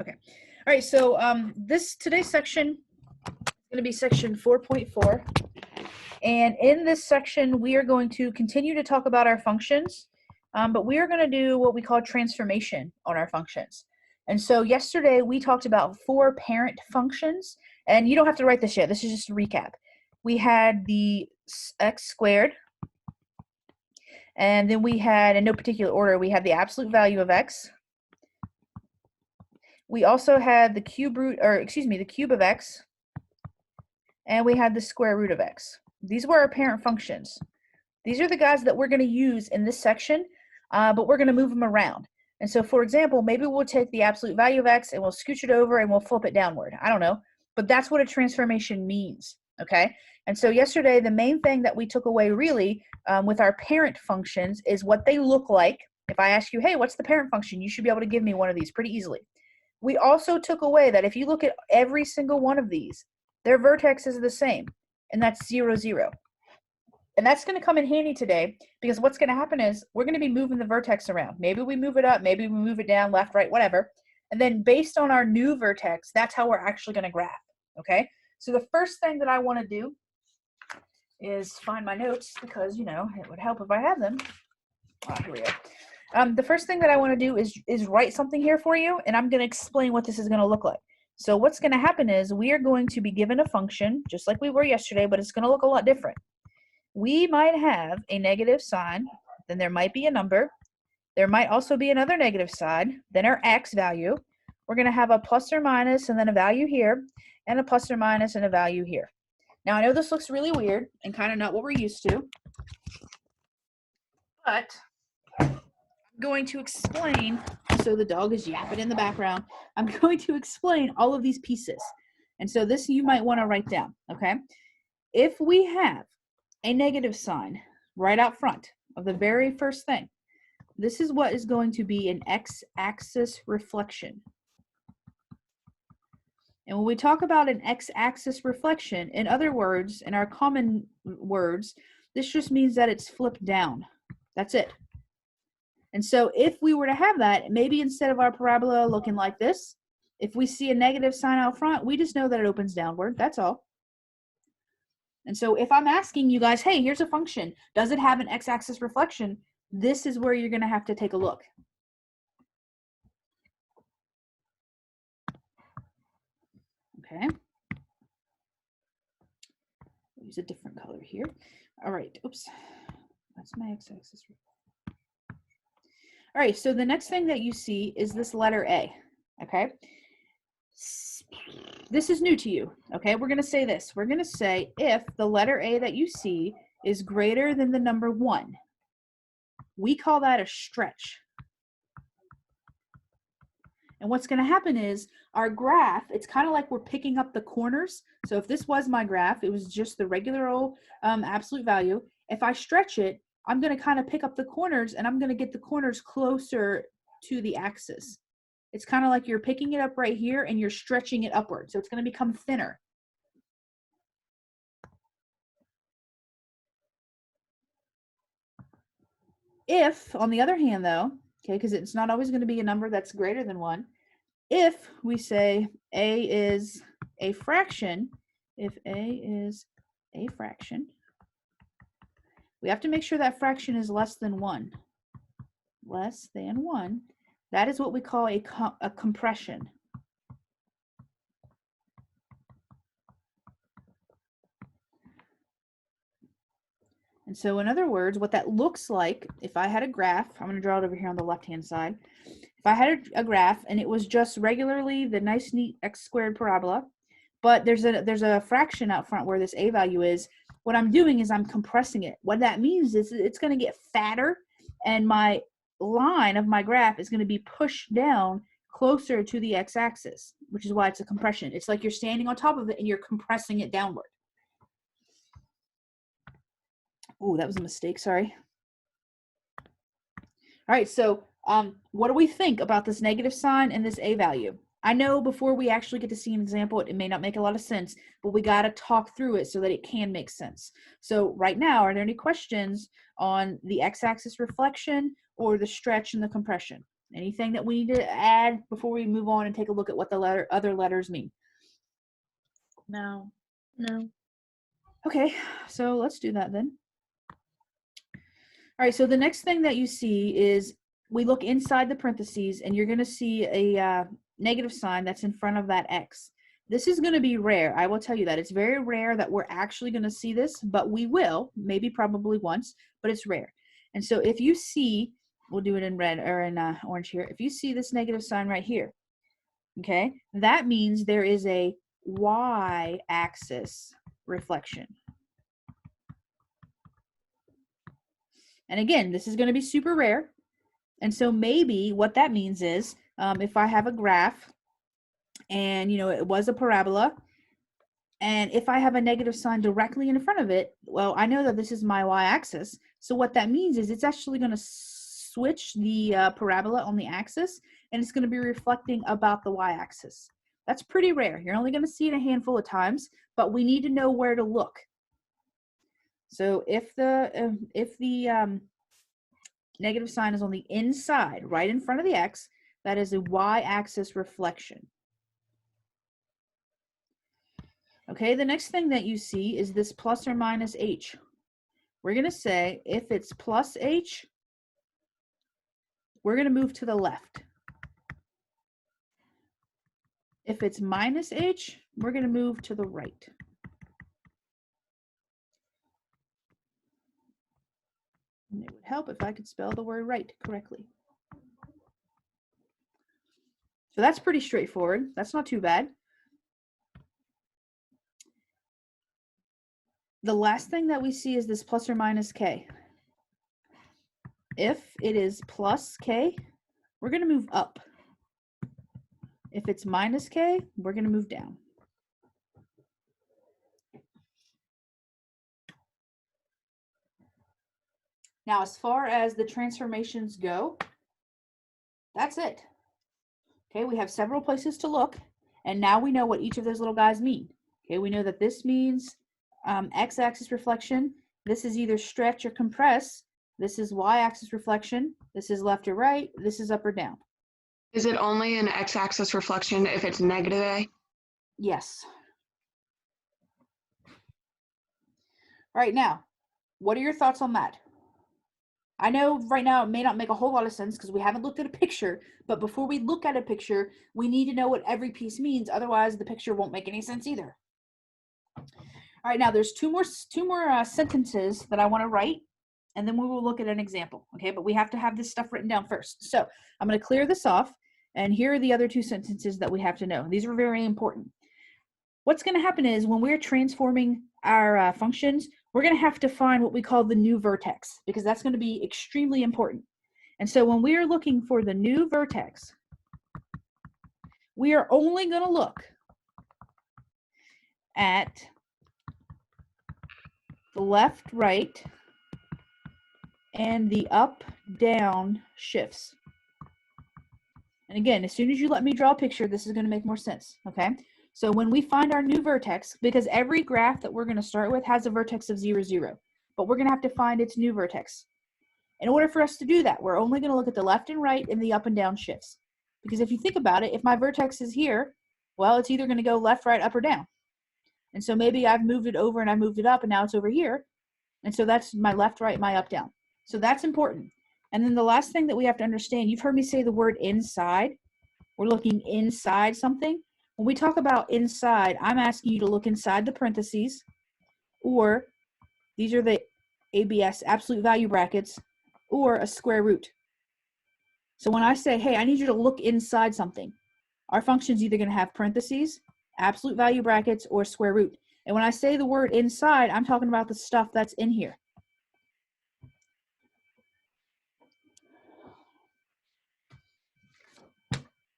Okay. All right. So today's section is going to be section 4.4. And in this section, we are going to continue to talk about our functions, but we are going to do what we call transformation on our functions. And so yesterday we talked about 4 parent functions, and you don't have to write this yet. This is just a recap. We had the x squared, and then we had, in no particular order, we had the absolute value of x. We also had the cube root, or excuse me, the cube of x, and we had the square root of x. These were our parent functions. These are the guys that we're going to use in this section, but we're going to move them around. And so, for example, maybe we'll take the absolute value of x and we'll scooch it over and we'll flip it downward. I don't know, but that's what a transformation means, okay? And so yesterday, the main thing that we took away really with our parent functions is what they look like. If I ask you, hey, what's the parent function? You should be able to give me one of these pretty easily. We also took away that if you look at every single one of these, their vertex is the same, and that's 0, 0. And that's going to come in handy today because what's going to happen is we're going to be moving the vertex around. Maybe we move it up, maybe we move it down, left, right, whatever. And then based on our new vertex, that's how we're actually going to graph, okay? So the first thing that I want to do is find my notes because, you know, it would help if I had them. Here we go. The first thing that I want to do is write something here for you, and I'm going to explain what this is going to look like. So what's going to happen is we are going to be given a function, just like we were yesterday, but it's going to look a lot different. We might have a negative sign, then there might be a number. There might also be another negative sign, then our x value. We're going to have a plus or minus and then a value here, and a plus or minus and a value here. Now, I know this looks really weird and kind of not what we're used to, but I'm going to explain, so the dog is yapping in the background, I'm going to explain all of these pieces. And so this you might want to write down, okay? If we have a negative sign right out front of the very first thing, this is what is going to be an x-axis reflection. And when we talk about an x-axis reflection, in other words, in our common words, this just means that it's flipped down. That's it. And so if we were to have that, maybe instead of our parabola looking like this, if we see a negative sign out front, we just know that it opens downward. That's all. And so if I'm asking you guys, hey, here's a function, does it have an x-axis reflection? This is where you're going to have to take a look. Okay. Use a different color here. All right. Oops. That's my x-axis. All right. So the next thing that you see is this letter A. Okay. This is new to you. Okay. We're going to say this. We're going to say if the letter A that you see is greater than the number 1, we call that a stretch. And what's going to happen is our graph, it's kind of like we're picking up the corners. So if this was my graph, it was just the regular old absolute value. If I stretch it, I'm going to kind of pick up the corners and I'm going to get the corners closer to the axis. It's kind of like you're picking it up right here and you're stretching it upward. So it's going to become thinner. If, on the other hand, though, okay, because it's not always going to be a number that's greater than 1, if we say A is a fraction, if A is a fraction, we have to make sure that fraction is less than 1. Less than 1. That is what we call a compression. And so in other words, what that looks like, if I had a graph, I'm going to draw it over here on the left-hand side. If I had a graph and it was just regularly the nice, neat x squared parabola, but there's a fraction out front where this a value is, what I'm doing is I'm compressing it. What that means is it's going to get fatter and my line of my graph is going to be pushed down closer to the x-axis, which is why it's a compression. It's like you're standing on top of it and you're compressing it downward. Oh, that was a mistake, sorry. All right, so what do we think about this negative sign and this a value? I know before we actually get to see an example, it may not make a lot of sense, but we got to talk through it so that it can make sense. So right now, are there any questions on the x-axis reflection or the stretch and the compression? Anything that we need to add before we move on and take a look at what the other letters mean? No. No. Okay, so let's do that then. All right, so the next thing that you see is we look inside the parentheses and you're going to see a negative sign that's in front of that X. This is going to be rare. I will tell you that. It's very rare that we're actually going to see this, but we will, maybe probably once, but it's rare. And so if you see, we'll do it in red or in orange here. If you see this negative sign right here, okay, that means there is a y-axis reflection. And again, this is going to be super rare. And so maybe what that means is if I have a graph and, you know, it was a parabola, and if I have a negative sign directly in front of it, well, I know that this is my y-axis. So what that means is it's actually going to switch the parabola on the axis, and it's going to be reflecting about the y-axis. That's pretty rare. You're only going to see it a handful of times, but we need to know where to look. So if the negative sign is on the inside, right in front of the X, that is a y-axis reflection. Okay, the next thing that you see is this plus or minus H. We're going to say if it's plus H, we're going to move to the left. If it's minus H, we're going to move to the right. And it would help if I could spell the word right correctly. So that's pretty straightforward. That's not too bad. The last thing that we see is this plus or minus K. If it is plus K, we're going to move up. If it's minus K, we're going to move down. Now, as far as the transformations go, that's it. Okay, we have several places to look, and now we know what each of those little guys mean. Okay, we know that this means x-axis reflection. This is either stretch or compress. This is y-axis reflection. This is left or right. This is up or down. Is it only an x-axis reflection if it's negative A? Yes. All right, now, what are your thoughts on that? I know right now it may not make a whole lot of sense because we haven't looked at a picture, but before we look at a picture, we need to know what every piece means. Otherwise, the picture won't make any sense either. All right, now there's two more sentences that I want to write, and then we will look at an example, okay? But we have to have this stuff written down first. So I'm going to clear this off, and here are the other two sentences that we have to know. These are very important. What's going to happen is when we're transforming our functions, we're going to have to find what we call the new vertex, because that's going to be extremely important. And so when we are looking for the new vertex, we are only going to look at the left, right, and the up, down shifts. And again, as soon as you let me draw a picture, this is going to make more sense, okay? So when we find our new vertex, because every graph that we're going to start with has a vertex of 0, 0, but we're going to have to find its new vertex. In order for us to do that, we're only going to look at the left and right and the up and down shifts. Because if you think about it, if my vertex is here, well, it's either going to go left, right, up, or down. And so maybe I've moved it over and I moved it up and now it's over here. And so that's my left, right, my up, down. So that's important. And then the last thing that we have to understand, you've heard me say the word inside. We're looking inside something. When we talk about inside, I'm asking you to look inside the parentheses, or these are the ABS, absolute value brackets, or a square root. So when I say, hey, I need you to look inside something, our function's either going to have parentheses, absolute value brackets, or square root. And when I say the word inside, I'm talking about the stuff that's in here.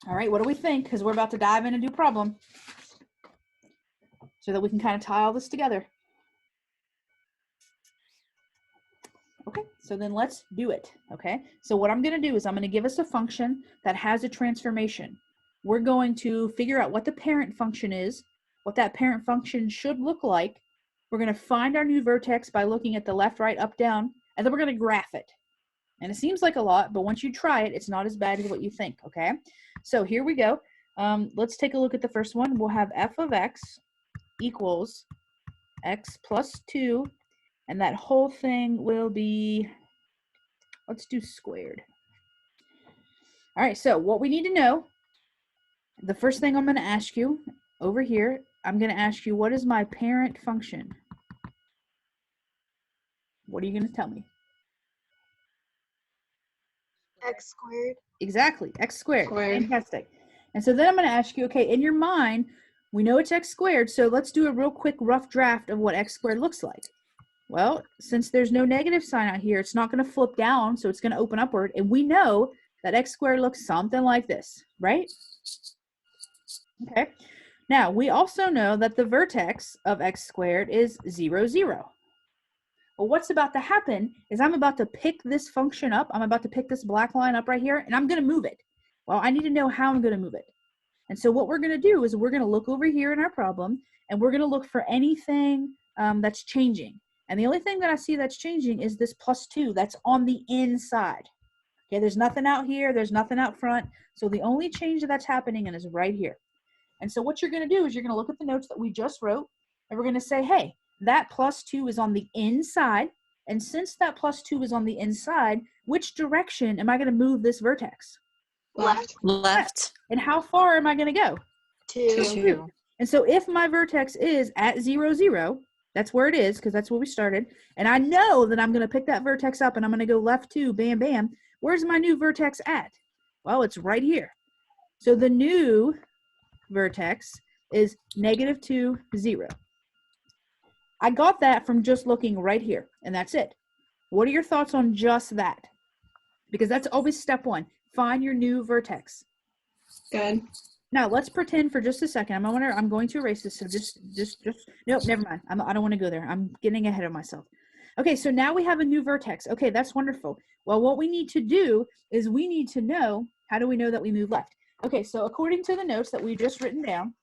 All right, what do we think? Because we're about to dive in and do problem so that we can kind of tie all this together. Okay, so then let's do it, okay? So what I'm going to do is I'm going to give us a function that has a transformation. We're going to figure out what the parent function is, what that parent function should look like. We're going to find our new vertex by looking at the left, right, up, down, and then we're going to graph it. And it seems like a lot, but once you try it, it's not as bad as what you think, okay? So here we go. Let's take a look at the first one. We'll have f of x equals x plus 2, and that whole thing will be, let's do squared. All right, so what we need to know, the first thing I'm going to ask you over here, I'm going to ask you, what is my parent function? What are you going to tell me? X squared. Exactly, x squared. Squared. Fantastic. And so then I'm going to ask you, okay, in your mind, we know it's x squared, so let's do a real quick rough draft of what x squared looks like. Well, since there's no negative sign out here, it's not going to flip down, so it's going to open upward, and we know that x squared looks something like this, right? Okay. Now, we also know that the vertex of x squared is 0, 0. Well, what's about to happen is I'm about to pick this function up. I'm about to pick this black line up right here, and I'm going to move it. Well, I need to know how I'm going to move it. And so what we're going to do is we're going to look over here in our problem, and we're going to look for anything that's changing. And the only thing that I see that's changing is this +2 that's on the inside. Okay, there's nothing out here. There's nothing out front. So the only change that's happening is right here. And so what you're going to do is you're going to look at the notes that we just wrote, and we're going to say, hey, that +2 is on the inside. And since that +2 is on the inside, which direction am I going to move this vertex? Left. Left. And how far am I going to go? 2. 2. And so if my vertex is at 0, 0, that's where it is, because that's where we started, and I know that I'm going to pick that vertex up and I'm going to go left 2, bam, bam. Where's my new vertex at? Well, it's right here. So the new vertex is -2, 0. I got that from just looking right here, and that's it. What are your thoughts on just that? Because that's always step one. Find your new vertex. Good. Now let's pretend for just a second. I'm going to erase this. So just nope, never mind. I don't want to go there. I'm getting ahead of myself. Okay, so now we have a new vertex. Okay, that's wonderful. Well, what we need to do is we need to know, how do we know that we move left? Okay, so according to the notes that we've just written down,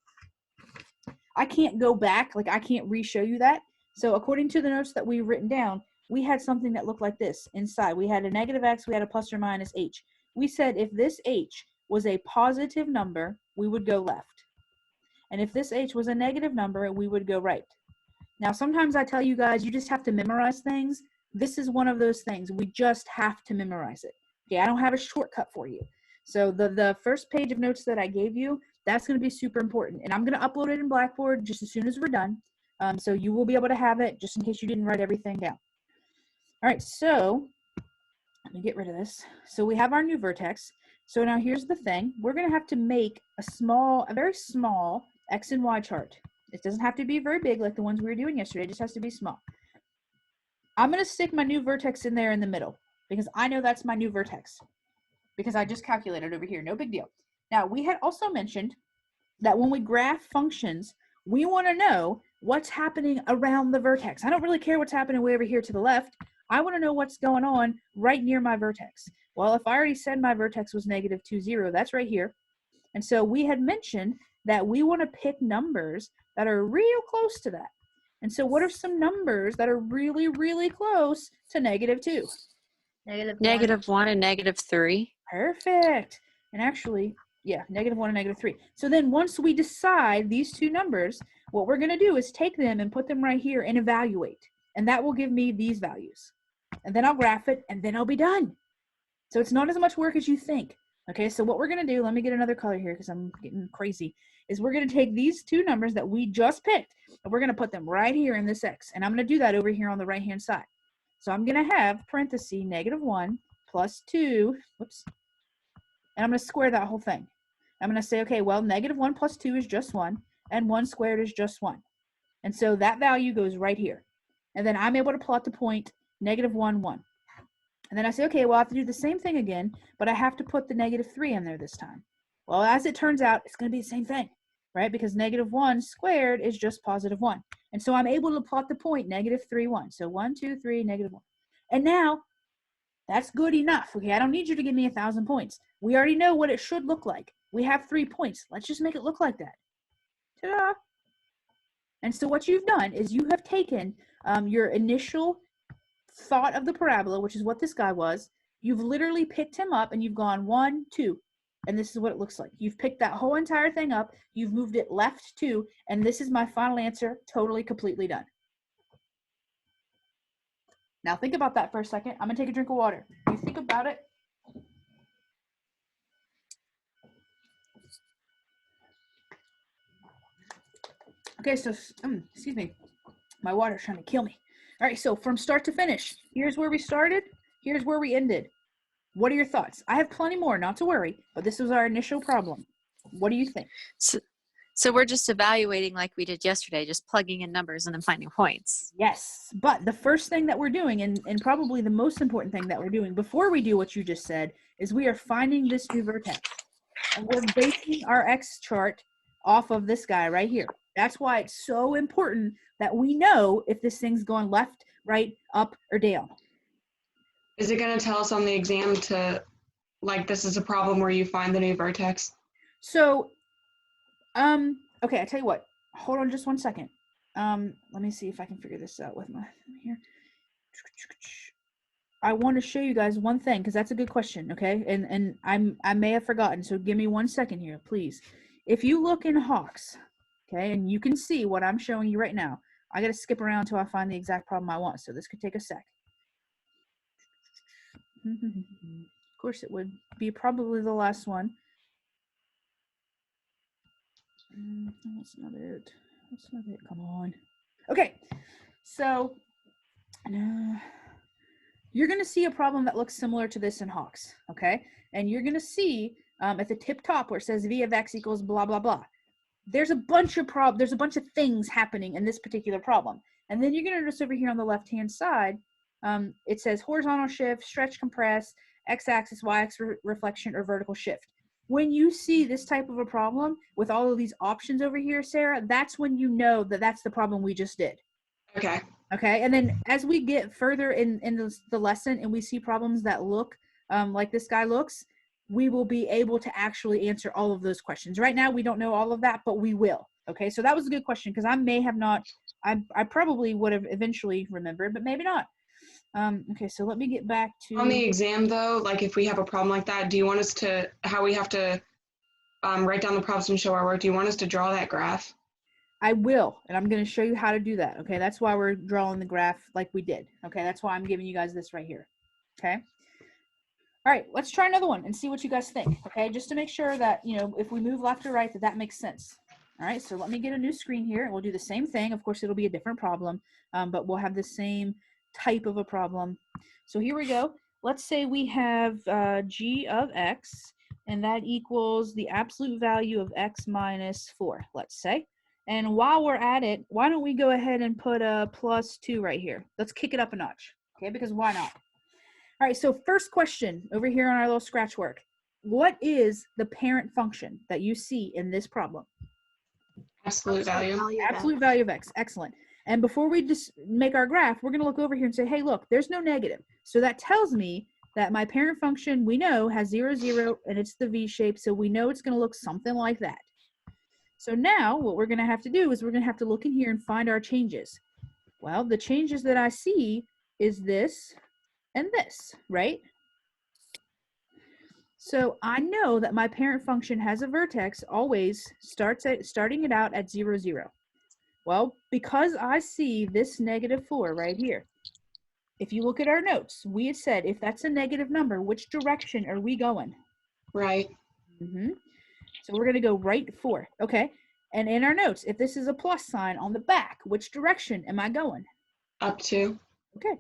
I can't go back, like I can't re-show you that. So according to the notes that we've written down, we had something that looked like this inside. We had a -x, we had a plus or minus h. We said if this h was a positive number, we would go left. And if this h was a negative number, we would go right. Now, sometimes I tell you guys, you just have to memorize things. This is one of those things. We just have to memorize it. Okay, I don't have a shortcut for you. So the first page of notes that I gave you, that's going to be super important. And I'm going to upload it in Blackboard just as soon as we're done. So you will be able to have it just in case you didn't write everything down. All right, so let me get rid of this. So we have our new vertex. So now here's the thing. We're going to have to make a very small X and Y chart. It doesn't have to be very big like the ones we were doing yesterday. It just has to be small. I'm going to stick my new vertex in there in the middle because I know that's my new vertex because I just calculated over here. No big deal. Now, we had also mentioned that when we graph functions, we want to know what's happening around the vertex. I don't really care what's happening way over here to the left. I want to know what's going on right near my vertex. Well, if I already said my vertex was -2, 0, that's right here. And so we had mentioned that we want to pick numbers that are real close to that. And so what are some numbers that are really, really close to -2? -1 and -3. Perfect. And actually, yeah, -1 and -3. So then once we decide these two numbers, what we're going to do is take them and put them right here and evaluate. And that will give me these values. And then I'll graph it, and then I'll be done. So it's not as much work as you think. Okay, so what we're going to do, let me get another color here because I'm getting crazy, is we're going to take these two numbers that we just picked, and we're going to put them right here in this X. And I'm going to do that over here on the right-hand side. So I'm going to have parentheses -1 plus 2, whoops, and I'm going to square that whole thing. I'm going to say, okay, well, -1 plus 2 is just 1, and 1 squared is just 1. And so that value goes right here. And then I'm able to plot the point -1, 1. And then I say, okay, well, I have to do the same thing again, but I have to put the -3 in there this time. Well, as it turns out, it's going to be the same thing, right? Because -1 squared is just +1. And so I'm able to plot the point -3, 1. So 1, 2, 3, -1. And now that's good enough. Okay, I don't need you to give me 1,000 points. We already know what it should look like. We have 3 points. Let's just make it look like that. Ta-da! And so what you've done is you have taken your initial thought of the parabola, which is what this guy was. You've literally picked him up and you've gone 1, 2, and this is what it looks like. You've picked that whole entire thing up, you've moved it left 2, and this is my final answer, totally, completely done. Now think about that for a second. I'm gonna take a drink of water. You think about it. Okay, so, excuse me. My water's trying to kill me. All right, so from start to finish, here's where we started, here's where we ended. What are your thoughts? I have plenty more, not to worry, but this was our initial problem. What do you think? So we're just evaluating like we did yesterday, just plugging in numbers and then finding points. Yes, but the first thing that we're doing, and probably the most important thing that we're doing before we do what you just said, is we are finding this new vertex. And we're basing our X chart off of this guy right here. That's why it's so important that we know if this thing's going left, right, up, or down. Is it going to tell us on the exam to, like, this is a problem where you find the new vertex? So, okay, I tell you what. Hold on just one second. Let me see if I can figure this out with my here. I want to show you guys one thing because that's a good question, okay? And I may have forgotten, so give me 1 second here, please. If you look in Hawks, okay, and you can see what I'm showing you right now. I got to skip around until I find the exact problem I want, so this could take a sec. Of course, it would be probably the last one. That's not it. That's not it. Come on. Okay, so you're going to see a problem that looks similar to this in Hawks, okay? And you're going to see at the tip top where it says v of x equals blah, blah, blah. There's a bunch of things happening in this particular problem. And then you're going to notice over here on the left-hand side, it says horizontal shift, stretch, compress, x-axis, y-axis reflection, or vertical shift. When you see this type of a problem with all of these options over here, Sarah, that's when you know that that's the problem we just did. Okay. Okay, and then as we get further in the lesson and we see problems that look like this guy looks, we will be able to actually answer all of those questions. Right now, we don't know all of that, but we will. Okay, so that was a good question because I may have not, I probably would have eventually remembered, but maybe not. Okay, so let me get back to... On the exam, though, like if we have a problem like that, do you want us to, how we have to write down the problems and show our work, do you want us to draw that graph? I will, and I'm going to show you how to do that, okay? That's why we're drawing the graph like we did, okay? That's why I'm giving you guys this right here, okay? All right, let's try another one and see what you guys think, okay? Just to make sure that, you know, if we move left or right, that makes sense. All right, so let me get a new screen here, and we'll do the same thing. Of course, it'll be a different problem, but we'll have the same type of a problem. So here we go. Let's say we have g of x, and that equals the absolute value of x minus 4, let's say. And while we're at it, why don't we go ahead and put a +2 right here? Let's kick it up a notch, okay? Because why not? All right, so first question over here on our little scratch work. What is the parent function that you see in this problem? Absolute value. Absolute value of x. Excellent. And before we just make our graph, we're going to look over here and say, hey, look, there's no negative. So that tells me that my parent function, we know, has 0, 0, and it's the V shape, so we know it's going to look something like that. So now what we're going to have to do is we're going to have to look in here and find our changes. Well, the changes that I see is this and this, right? So I know that my parent function has a vertex always starting it out at 0, 0. Well, because I see this -4 right here, if you look at our notes, we had said if that's a negative number, which direction are we going? Right. So we're going to go right 4. Okay. And in our notes, if this is a plus sign on the back, which direction am I going? Up to. Okay.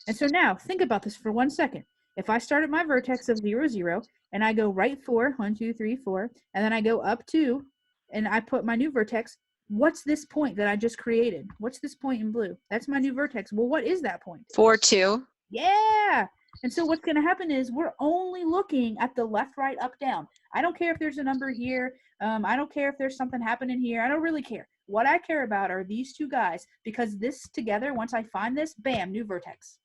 And so now think about this for 1 second. If I start at my vertex of 0, 0, and I go right 4, 1, 2, 3, 4, and then I go up 2, and I put my new vertex, what's this point that I just created? What's this point in blue? That's my new vertex. Well, what is that point? 4, 2. Yeah. And so what's going to happen is we're only looking at the left, right, up, down. I don't care if there's a number here. I don't care if there's something happening here. I don't really care. What I care about are these two guys because this together, once I find this, bam, new vertex.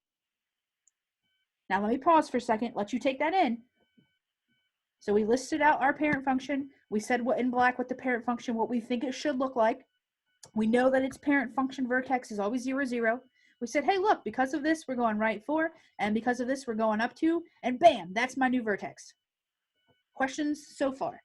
Now let me pause for a second, let you take that in. So we listed out our parent function. We said what in black what the parent function, what we think it should look like. We know that its parent function vertex is always 0, 0. We said, hey, look, because of this, we're going right 4, and because of this, we're going up 2, and bam, that's my new vertex. Questions so far?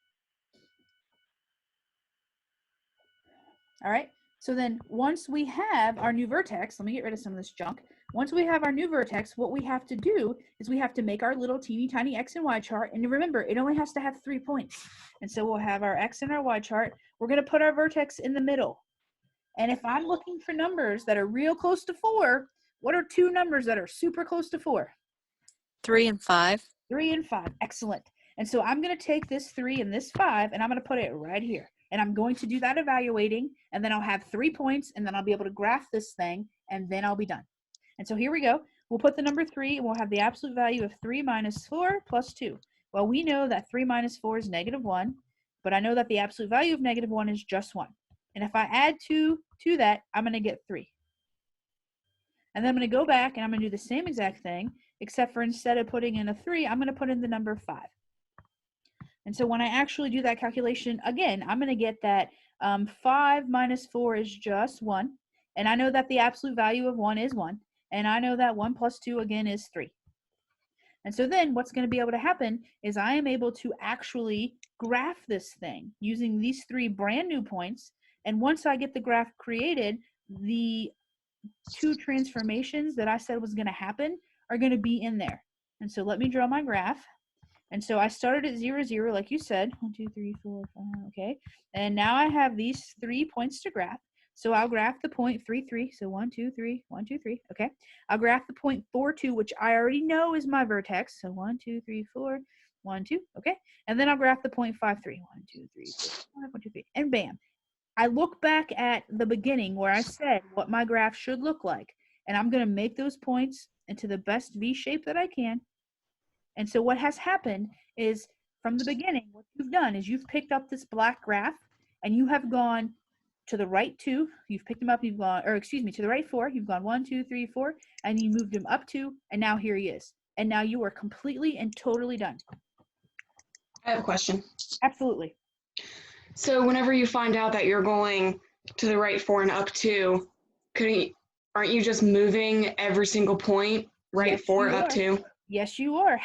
All right, so then once we have our new vertex, let me get rid of some of this junk. Once we have our new vertex, what we have to do is we have to make our little teeny tiny X and Y chart. And remember, it only has to have 3 points. And so we'll have our X and our Y chart. We're going to put our vertex in the middle. And if I'm looking for numbers that are real close to 4, what are 2 numbers that are super close to 4? 3 and 5. 3 and 5. Excellent. And so I'm going to take this 3 and this 5, and I'm going to put it right here. And I'm going to do that evaluating, and then I'll have 3 points, and then I'll be able to graph this thing, and then I'll be done. And so here we go. We'll put the number 3, and we'll have the absolute value of 3 minus 4 plus 2. Well, we know that 3 minus 4 is -1, but I know that the absolute value of -1 is just 1. And if I add 2 to that, I'm going to get 3. And then I'm going to go back, and I'm going to do the same exact thing, except for instead of putting in a 3, I'm going to put in the number 5. And so when I actually do that calculation, again, I'm going to get that 5 minus 4 is just 1. And I know that the absolute value of 1 is 1. And I know that 1 plus 2, again, is 3. And so then what's going to be able to happen is I am able to actually graph this thing using these 3 brand new points. And once I get the graph created, the 2 transformations that I said was going to happen are going to be in there. And so let me draw my graph. And so I started at 0, 0, like you said. 1, 2, 3, 4, 5, okay. And now I have these 3 points to graph. So I'll graph the point 3, 3. So 1, 2, 3, 1, 2, 3. Okay. I'll graph the point 4, 2, which I already know is my vertex. So 1, 2, 3, 4, 1, 2. Okay. And then I'll graph the point 5, 3. 1, 2, 3, 4, 5, 1, 2, 3. And bam. I look back at the beginning where I said what my graph should look like. And I'm going to make those points into the best V shape that I can. And so what has happened is from the beginning, what you've done is you've picked up this black graph and you have gone to the right 2, you've picked them up, you've gone, or excuse me, to the right 4, you've gone 1, 2, 3, 4, and you moved him up 2, and now here he is. And now you are completely and totally done. I have a question. Absolutely. So whenever you find out that you're going to the right 4 and up 2, aren't you just moving every single point right Yes, 4 you up are. 2? Yes, you are.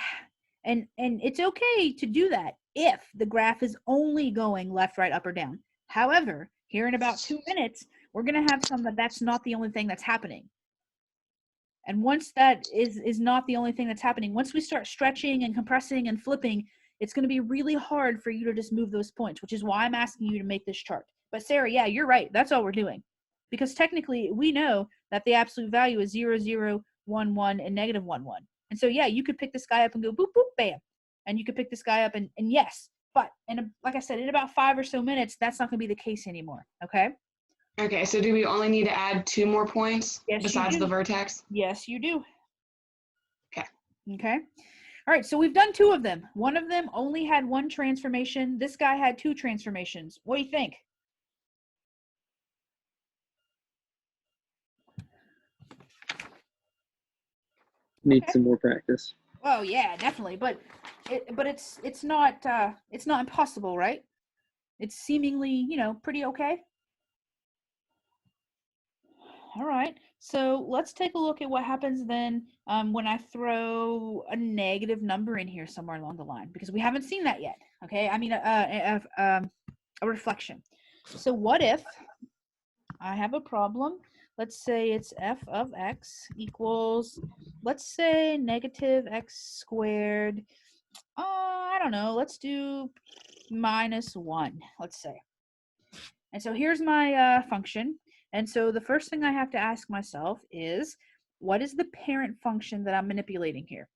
And it's okay to do that if the graph is only going left, right, up, or down. However, here in about 2 minutes, we're going to have some that's not the only thing that's happening. And once that is not the only thing that's happening, once we start stretching and compressing and flipping, it's going to be really hard for you to just move those points, which is why I'm asking you to make this chart. But Sarah, yeah, you're right. That's all we're doing. Because technically, we know that the absolute value is 0, 0, 1, 1, and -1, 1. And so, yeah, you could pick this guy up and go boop, boop, bam. And you could pick this guy up and yes. But like I said, in about 5 or so minutes, that's not going to be the case anymore. Okay? Okay, so do we only need to add 2 more points Yes, you besides do. the vertex? Yes, you do. Okay. Okay. All right, so we've done 2 of them. One of them only had 1 transformation. This guy had 2 transformations. What do you think? Need Okay. some more practice. Oh yeah, definitely. But it's not impossible, right? It's seemingly, pretty okay. All right. So let's take a look at what happens then when I throw a negative number in here somewhere along the line, because we haven't seen that yet. Okay. I mean, a reflection. So what if I have a problem? Let's say it's f of x equals, let's say negative x squared. I don't know. Let's do -1, let's say. And so here's my function. And so the first thing I have to ask myself is, what is the parent function that I'm manipulating here?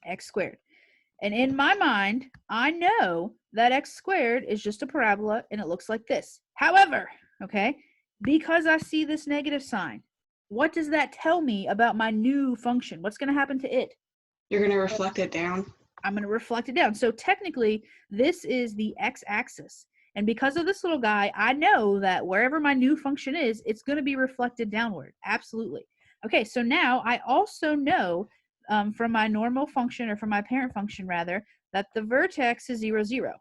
X squared. And in my mind, I know that x squared is just a parabola and it looks like this. However, okay, because I see this negative sign, what does that tell me about my new function? What's going to happen to it? You're going to reflect it down. I'm going to reflect it down. So technically, this is the x-axis. And because of this little guy, I know that wherever my new function is, it's going to be reflected downward. Absolutely. Okay, so now I also know from my normal function, or from my parent function rather, that the vertex is 0, 0.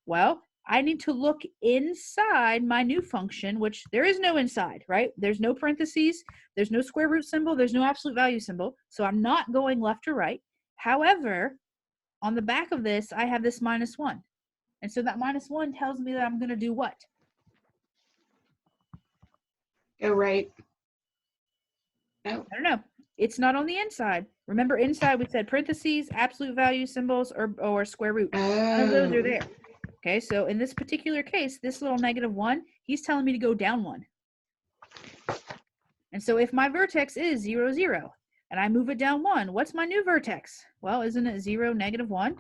Well, I need to look inside my new function, which there is no inside, right? There's no parentheses, there's no square root symbol, there's no absolute value symbol. So I'm not going left or right. However, on the back of this, I have this -1. And so that -1 tells me that I'm going to do what? Go right. No. I don't know. It's not on the inside. Remember, inside we said parentheses, absolute value symbols, or square root. None of those are there. Okay, so in this particular case, this little -1, he's telling me to go down 1. And so if my vertex is 0, 0, and I move it down 1, what's my new vertex? Well, isn't it 0, -1?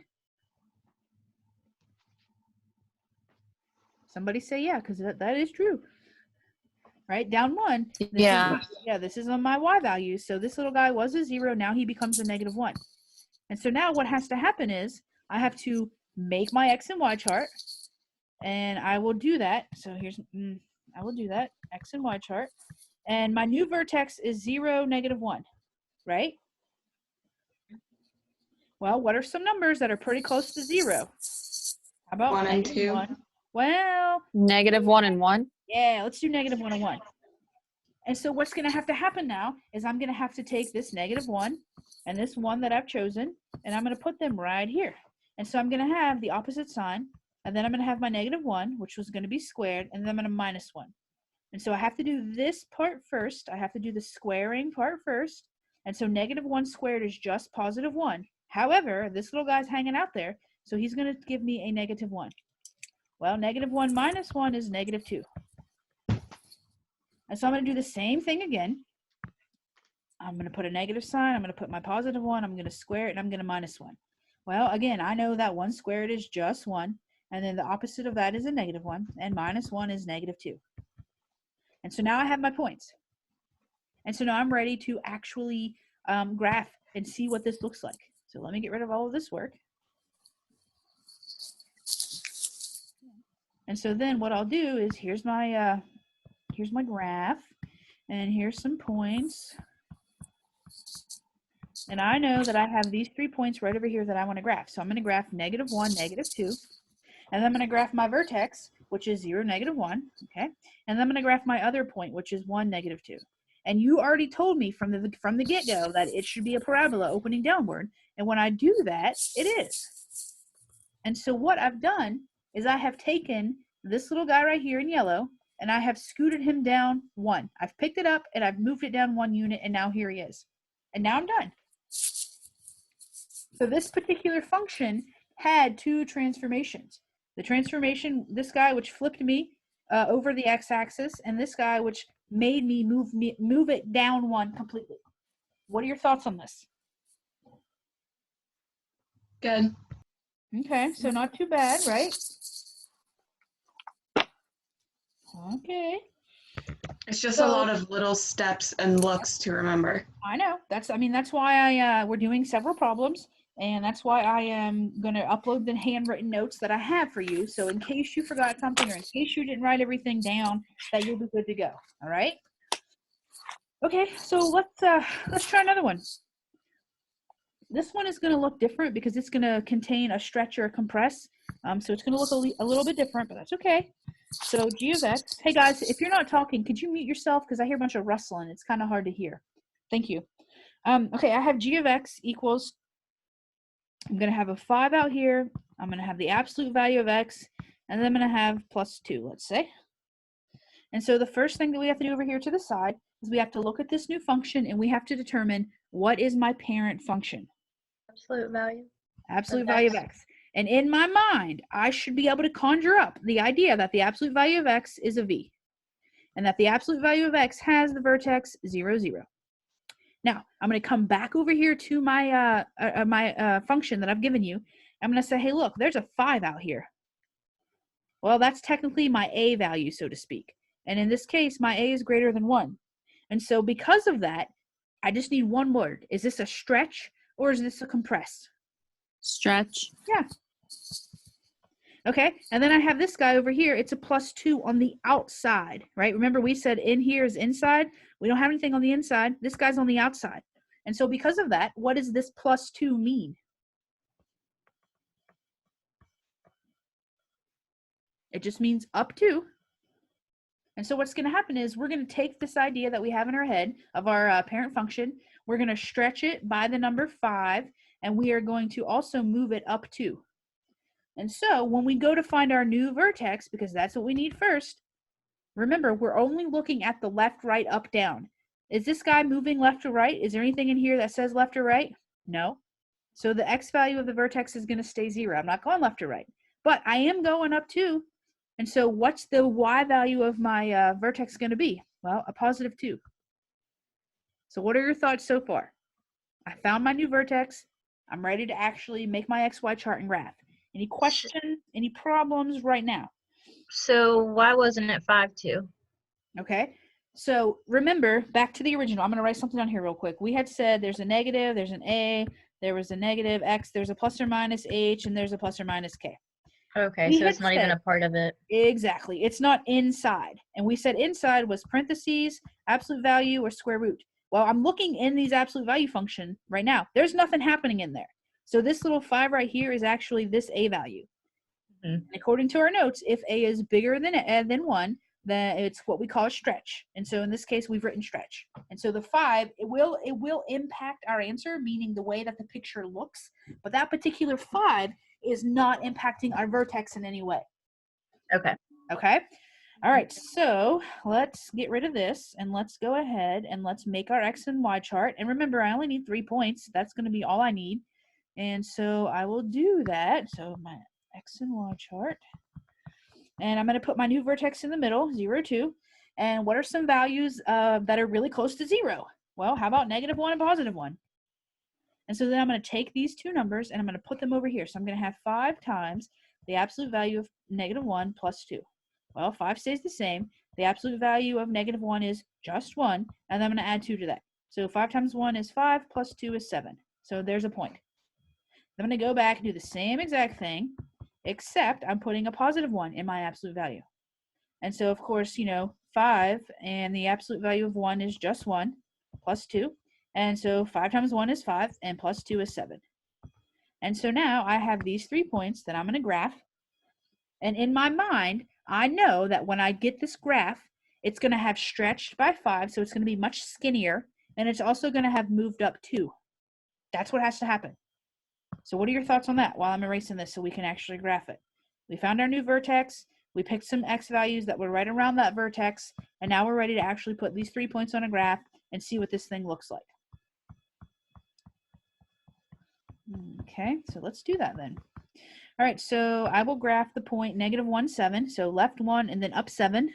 Somebody say yeah, because that is true. Right, down 1. Yeah. This is on my y value. So this little guy was a 0. Now he becomes a -1. And so now what has to happen is I have to make my x and y chart. And I will do that. So I will do that, x and y chart. And my new vertex is 0, -1, right? Well, what are some numbers that are pretty close to 0? How about 1 and 2? -1? Well, -1 and 1. yeah, let's do -1 and 1. And so what's going to have to happen now is I'm going to have to take this -1 and this 1 that I've chosen, and I'm going to put them right here. And so I'm going to have the opposite sign, and then I'm going to have my -1, which was going to be squared, and then I'm going to -1. And so I have to do this part first. I have to do the squaring part first. And so -1 squared is just +1. However, this little guy's hanging out there, so he's going to give me a -1. Well, -1 minus 1 is -2. And so I'm going to do the same thing again. I'm going to put a negative sign. I'm going to put my +1. I'm going to square it, and I'm going to -1. Well, again, I know that 1 squared is just 1. And then the opposite of that is a -1. And -1 is -2. And so now I have my points. And so now I'm ready to actually graph and see what this looks like. So let me get rid of all of this work. And so then what I'll do is here's my graph, and here's some points. And I know that I have these 3 points right over here that I want to graph. So I'm going to graph -1, -2. And then I'm going to graph my vertex, which is 0, -1. Okay. And then I'm going to graph my other point, which is 1, -2. And you already told me from the get-go that it should be a parabola opening downward. And when I do that, it is. And so what I've done is I have taken this little guy right here in yellow, and I have scooted him down 1. I've picked it up, and I've moved it down 1 unit, and now here he is. And now I'm done. So this particular function had 2 transformations. The transformation, this guy, which flipped me over the x-axis, and this guy, which made me move it down 1 completely. What are your thoughts on this? Good. Okay, so not too bad, right? Okay. It's just So- a lot of little steps and looks to remember. I know. That's why we're doing several problems, and that's why I am going to upload the handwritten notes that I have for you. So in case you forgot something, or in case you didn't write everything down, that you'll be good to go. All right. Okay. So let's try another one. This one is going to look different because it's going to contain a stretch or a compress. So it's going to look a little bit different, but that's okay. So g of x. Hey guys, if you're not talking, could you mute yourself? Because I hear a bunch of rustling. It's kind of hard to hear. Thank you. Okay, I have g of x equals, I'm going to have a 5 out here. I'm going to have the absolute value of x, and then I'm going to have +2, let's say. And so the first thing that we have to do over here to the side is we have to look at this new function, and we have to determine what is my parent function. Absolute value. Absolute Of value of x. x. And in my mind, I should be able to conjure up the idea that the absolute value of x is a v, and that the absolute value of x has the vertex 0, 0. Now, I'm going to come back over here to my function that I've given you. I'm going to say, hey, look, there's a 5 out here. Well, that's technically my a value, so to speak. And in this case, my a is greater than 1. And so because of that, I just need one word. Is this a stretch or is this a compress? Stretch. Yeah. Okay, and then I have this guy over here. It's a +2 on the outside, right? Remember we said in here is inside. We don't have anything on the inside. This guy's on the outside. And so because of that, what does this +2 mean? It just means up to. And so what's going to happen is we're going to take this idea that we have in our head of our parent function. We're going to stretch it by the number 5, and we are going to also move it up to. And so when we go to find our new vertex, because that's what we need first, remember, we're only looking at the left, right, up, down. Is this guy moving left or right? Is there anything in here that says left or right? No. So the x value of the vertex is going to stay 0. I'm not going left or right, but I am going up 2. And so what's the y value of my vertex going to be? Well, a positive 2. So what are your thoughts so far? I found my new vertex. I'm ready to actually make my XY chart and graph. Any questions, any problems right now? So why wasn't it 5, 2? Okay. So remember, back to the original. I'm going to write something down here real quick. We had said there's a negative, there's an A, there was a negative X, there's a plus or minus H, and there's a plus or minus K. Okay, We so had it's not even said- a part of it. Exactly. It's not inside. And we said inside was parentheses, absolute value, or square root. Well, I'm looking in these absolute value function right now. There's nothing happening in there. So this little 5 right here is actually this A value. Mhm. And according to our notes, if A is bigger than 1, then it's what we call a stretch. And so in this case, we've written stretch. And so the 5, it will impact our answer, meaning the way that the picture looks. But that particular 5 is not impacting our vertex in any way. Okay. Okay. All right. So let's get rid of this and let's go ahead and let's make our X and Y chart. And remember, I only need 3 points. That's going to be all I need. And so I will do that. So my X and Y chart. And I'm going to put my new vertex in the middle, 0, 2. And what are some values that are really close to 0? Well, how about -1 and +1? And so then I'm going to take these two numbers and I'm going to put them over here. So I'm going to have 5 times the absolute value of -1 plus 2. Well, 5 stays the same. The absolute value of -1 is just 1. And then I'm going to add 2 to that. So 5 times 1 is 5 plus 2 is 7. So there's a point. I'm going to go back and do the same exact thing, except I'm putting a +1 in my absolute value. And so, of course, 5 and the absolute value of 1 is just 1 plus 2. And so 5 times 1 is 5 and plus 2 is 7. And so now I have these 3 points that I'm going to graph. And in my mind, I know that when I get this graph, it's going to have stretched by 5, so it's going to be much skinnier. And it's also going to have moved up 2. That's what has to happen. So what are your thoughts on that while I'm erasing this so we can actually graph it? We found our new vertex. We picked some X values that were right around that vertex. And now we're ready to actually put these 3 points on a graph and see what this thing looks like. Okay, so let's do that then. All right, so I will graph the point -1, 7. So left 1 and then up 7.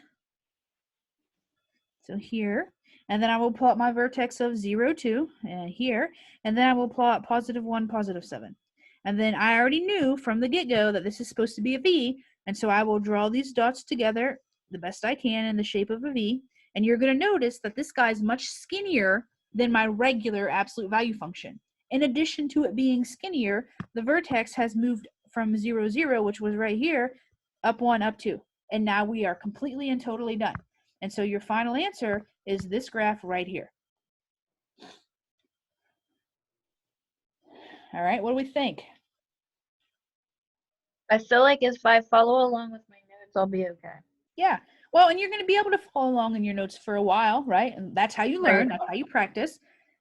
So here. And then I will plot my vertex of 0, 2 here. And then I will plot +1, +7. And then I already knew from the get-go that this is supposed to be a V. And so I will draw these dots together the best I can in the shape of a V. And you're going to notice that this guy is much skinnier than my regular absolute value function. In addition to it being skinnier, the vertex has moved from 0, 0, which was right here, up 1, up 2. And now we are completely and totally done. And so your final answer is this graph right here. All right, what do we think? I feel like if I follow along with my notes, I'll be okay. Yeah. Well, and you're going to be able to follow along in your notes for a while, right? And that's how you learn. Right. That's how you practice.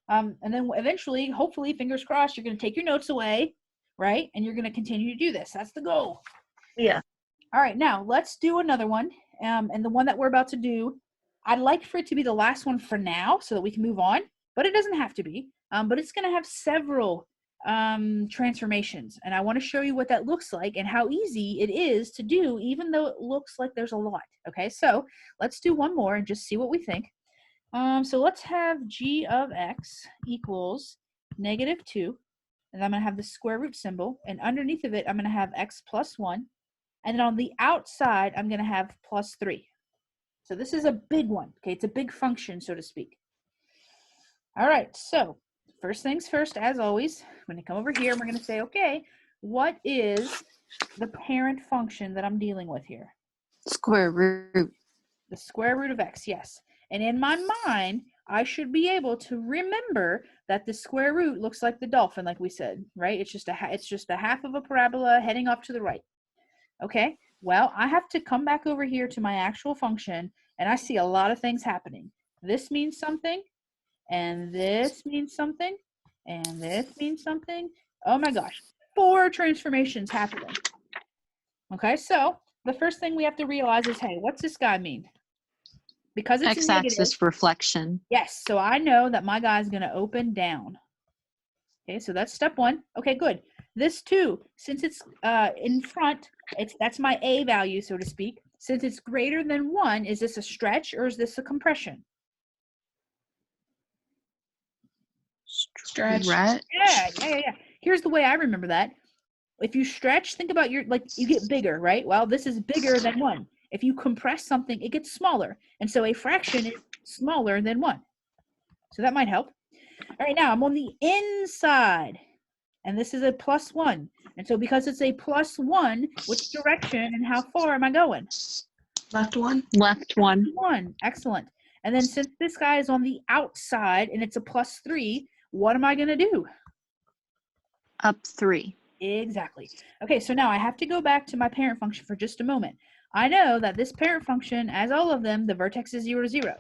And then eventually, hopefully, fingers crossed, you're going to take your notes away, right? And you're going to continue to do this. That's the goal. Yeah. All right, now let's do another one. And the one that we're about to do, I'd like for it to be the last one for now so that we can move on, but it doesn't have to be. But it's going to have several transformations. And I want to show you what that looks like and how easy it is to do, even though it looks like there's a lot. Okay, so let's do one more and just see what we think. So let's have g of x equals -2. And I'm going to have the square root symbol. And underneath of it, I'm going to have x plus 1. And then on the outside, I'm going to have plus 3. So this is a big one. Okay, it's a big function, so to speak. All right, so first things first, as always, I'm going to come over here and we're going to say, okay, what is the parent function that I'm dealing with here? Square root. The square root of x, yes. And in my mind, I should be able to remember that the square root looks like the dolphin, like we said, right? It's just a half of a parabola heading off to the right. Okay, Well, I have to come back over here to my actual function, and I see a lot of things happening. This means something, and this means something, and this means something. Oh my gosh, 4 transformations happening. Okay, so the first thing we have to realize is, hey, what's this guy mean? Because it's negative. X-axis reflection. Yes, so I know that my guy is going to open down. Okay, so that's step 1. Okay, good. This 2, since it's in front, that's my A value, so to speak. Since it's greater than 1, is this a stretch or is this a compression? Stretch. Yeah. Here's the way I remember that. If you stretch, think about you get bigger, right? Well, this is bigger than 1. If you compress something, it gets smaller. And so a fraction is smaller than 1. So that might help. All right, now I'm on the inside. And this is a +1. And so because it's a +1, which direction and how far am I going? Left one. Left one. 1. Excellent. And then since this guy is on the outside and it's a +3, what am I going to do? Up 3. Exactly. Okay, so now I have to go back to my parent function for just a moment. I know that this parent function, as all of them, the vertex is 0, 0.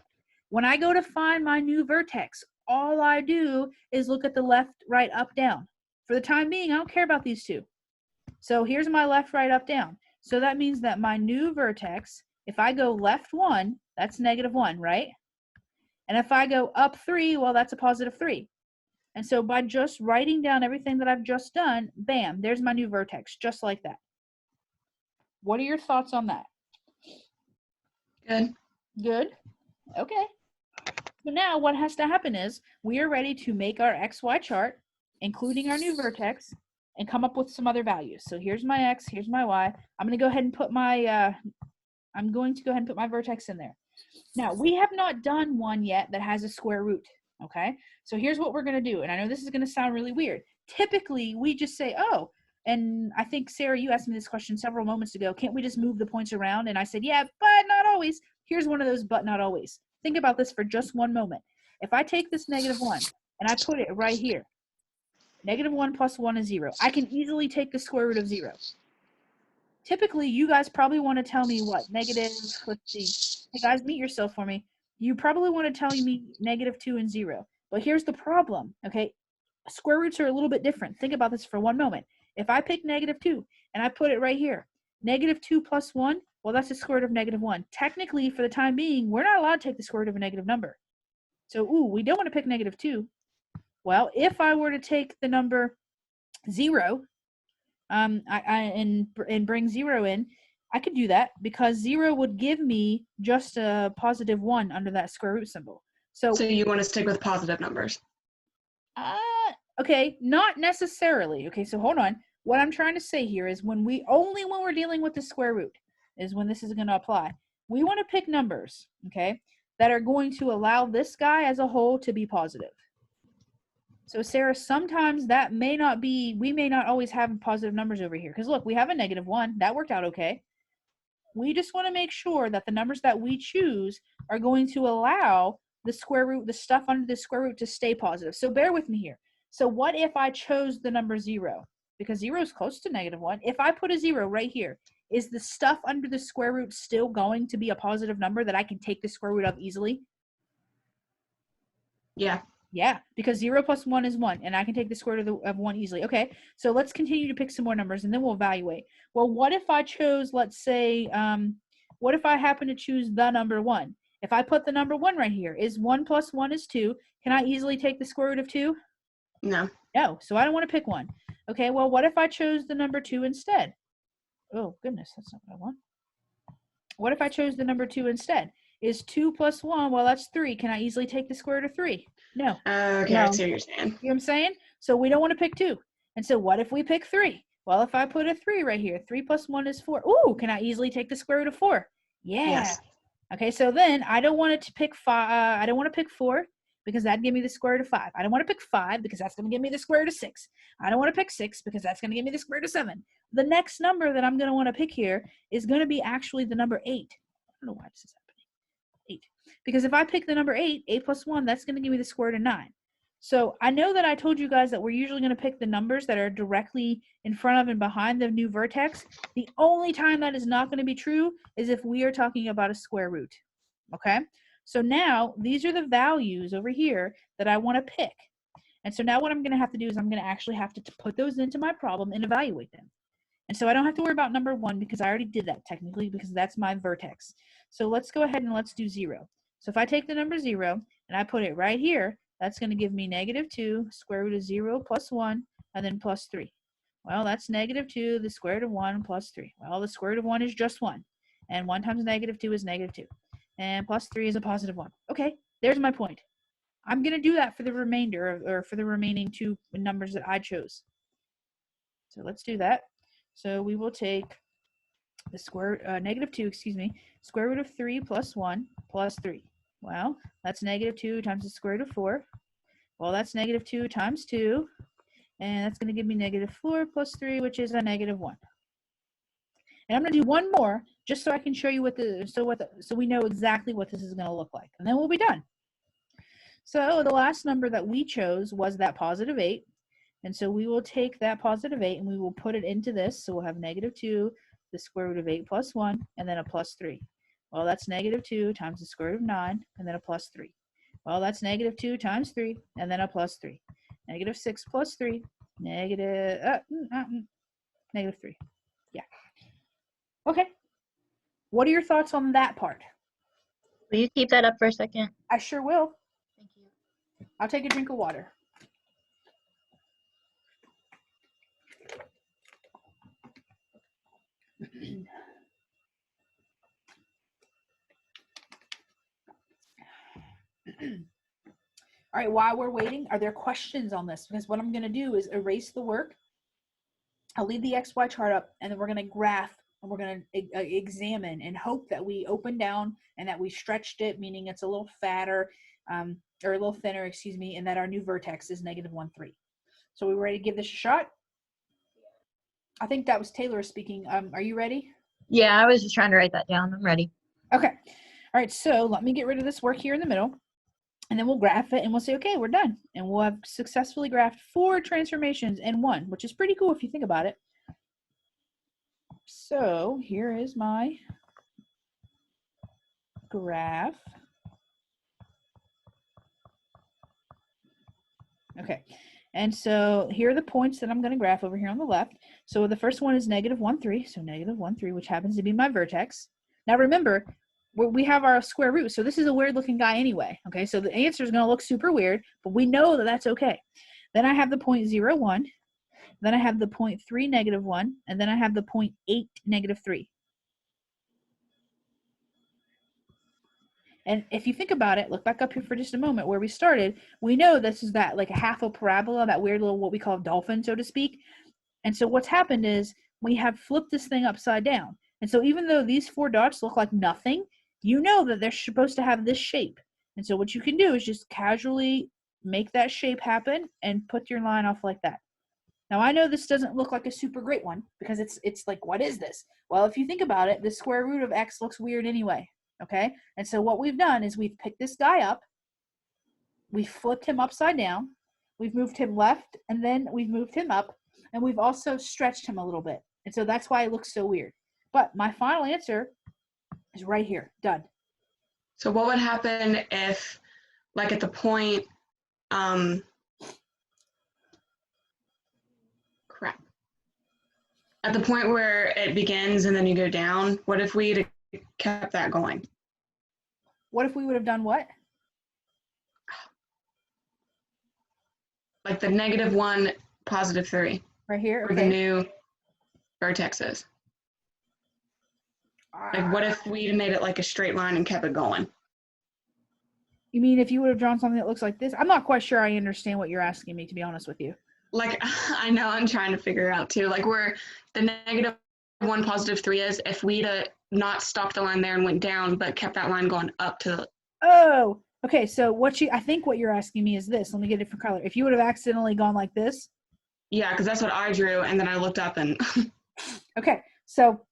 When I go to find my new vertex, all I do is look at the left, right, up, down. For the time being, I don't care about these 2. So here's my left, right, up, down. So that means that my new vertex, if I go left 1, that's -1, right? And if I go up 3, well, that's a +3. And so by just writing down everything that I've just done, bam, there's my new vertex, just like that. What are your thoughts on that? Good. Good? Okay. So now what has to happen is we are ready to make our XY chart, including our new vertex, and come up with some other values. So here's my X, here's my Y. I'm going to go ahead and put my vertex in there. Now, we have not done one yet that has a square root, okay? So here's what we're going to do, and I know this is going to sound really weird. Typically, we just say, oh, and I think, Sarah, you asked me this question several moments ago, can't we just move the points around? And I said, yeah, but not always. Here's one of those but not always. Think about this for just one moment. If I take this -1 and I put it right here, -1 + 1 is 0. I can easily take the square root of 0. Typically, you guys probably want to tell me what? Let's see. Hey guys, mute yourself for me. You probably want to tell me -2 and 0. But here's the problem, okay? Square roots are a little bit different. Think about this for one moment. If I pick -2 and I put it right here, -2 + 1, well, that's the square root of -1. Technically, for the time being, we're not allowed to take the square root of a negative number. So, we don't want to pick -2. Well, if I were to take the number 0, and bring 0 in, I could do that because 0 would give me just a +1 under that square root symbol. So you want to stick with positive numbers? Okay, not necessarily. Okay, so hold on. What I'm trying to say here is when we're dealing with the square root is when this is going to apply. We want to pick numbers, okay, that are going to allow this guy as a whole to be positive. So Sarah, sometimes that may not be, we may not always have positive numbers over here. Because look, we have a -1. That worked out okay. We just want to make sure that the numbers that we choose are going to allow the square root, the stuff under the square root to stay positive. So bear with me here. So what if I chose the number 0? Because 0 is close to -1. If I put a 0 right here, is the stuff under the square root still going to be a positive number that I can take the square root of easily? Yeah. Yeah, because 0 + 1 is 1, and I can take the square root of 1 easily. Okay, so let's continue to pick some more numbers, and then we'll evaluate. Well, what if I chose, let's say, what if I happen to choose the number 1? If I put the number 1 right here, is 1 + 1 is 2. Can I easily take the square root of 2? No. No, so I don't want to pick 1. Okay, well, what if I chose the number 2 instead? Oh, goodness, that's not what I want. What if I chose the number 2 instead? Is 2 + 1, well, that's 3. Can I easily take the square root of 3? No. Okay, I see what you're saying. You know what I'm saying? So we don't want to pick 2. And so what if we pick 3? Well, if I put a 3 right here, 3 + 1 is 4. Ooh, can I easily take the square root of 4? Yeah. Yes. Okay, so then I don't want it to pick 5. I don't want to pick 4 because that'd give me the square root of 5. I don't want to pick 5 because that's going to give me the square root of 6. I don't want to pick 6 because that's going to give me the square root of 7. The next number that I'm going to want to pick here is going to be actually the number 8. I don't know why this is happening. 8. Because if I pick the number 8, 8 + 1, that's going to give me the square root of 9. So I know that I told you guys that we're usually going to pick the numbers that are directly in front of and behind the new vertex. The only time that is not going to be true is if we are talking about a square root. Okay? So now these are the values over here that I want to pick. And so now what I'm going to have to do is I'm going to actually have to put those into my problem and evaluate them. And so I don't have to worry about number 1 because I already did that technically because that's my vertex. So let's go ahead and let's do 0. So if I take the number 0 and I put it right here, that's going to give me -2, square root of 0 plus 1, and then plus 3. Well, that's -2, the square root of 1 plus 3. Well, the square root of 1 is just 1. And 1 times -2 is -2. And plus 3 is a positive 1. Okay, there's my point. I'm going to do that for the remainder, or for the remaining 2 numbers that I chose. So let's do that. So we will take the -2, square root of 3 plus 1 plus 3. Well, that's -2 times the square root of 4. Well, that's -2 times 2. And that's going to give me -4 plus 3, which is a -1. And I'm going to do one more just so I can show you so we know exactly what this is going to look like. And then we'll be done. So the last number that we chose was that positive 8. And so we will take that positive 8 and we will put it into this. So we'll have -2, the square root of 8 plus 1, and then a plus 3. Well, that's -2 times the square root of 9, and then a plus 3. Well, that's -2 times 3, and then a plus 3. -6 plus 3, -3. Yeah. Okay. What are your thoughts on that part? Will you keep that up for a second? I sure will. Thank you. I'll take a drink of water. All right, while we're waiting, are there questions on this? Because what I'm going to do is erase the work. I'll leave the XY chart up, and then we're going to graph, and we're going to examine and hope that we open down and that we stretched it, meaning it's a little fatter, or a little thinner, excuse me, and that our new vertex is -1, 3. So we ready to give this a shot? I think that was Taylor speaking. Are you ready? Yeah, I was just trying to write that down. I'm ready. Okay. All right, so let me get rid of this work here in the middle, and then we'll graph it, and we'll say, okay, we're done. And we'll have successfully graphed 4 transformations in 1, which is pretty cool if you think about it. So here is my graph. Okay, and so here are the points that I'm going to graph over here on the left. So the first one is -1, 3, so -1, 3, which happens to be my vertex. Now remember, we have our square root, so this is a weird looking guy anyway. Okay, so the answer is going to look super weird, but we know that that's okay. Then I have the point 0, 1. Then I have the point 3, -1, and then I have the point 8, -3. And if you think about it, look back up here for just a moment where we started, we know this is that like a half a parabola, that weird little what we call dolphin, so to speak. And so what's happened is we have flipped this thing upside down. And so even though these 4 dots look like nothing, you know that they're supposed to have this shape. And so what you can do is just casually make that shape happen and put your line off like that. Now I know this doesn't look like a super great one because it's like, what is this? Well, if you think about it, the square root of x looks weird anyway. Okay, and so what we've done is we've picked this guy up, we've flipped him upside down, we've moved him left, and then we've moved him up, and we've also stretched him a little bit. And so that's why it looks so weird. But my final answer is right here, done. So what would happen if, like at the point, crap. At the point where it begins and then you go down, what if we kept that going? What if we would have done what? Like the -1, +3 Right here? for the new vertexes. Like what if we made it like a straight line and kept it going? You mean if you would have drawn something that looks like this? I'm not quite sure I understand what you're asking me, to be honest with you. Like, I know I'm trying to figure out too, like where the -1, +3 is, if we'd not stopped the line there and went down, but kept that line going up to the... Oh, okay. So I think what you're asking me is this. Let me get a different color. If you would have accidentally gone like this. Yeah, because that's what I drew, and then I looked up and... Okay, so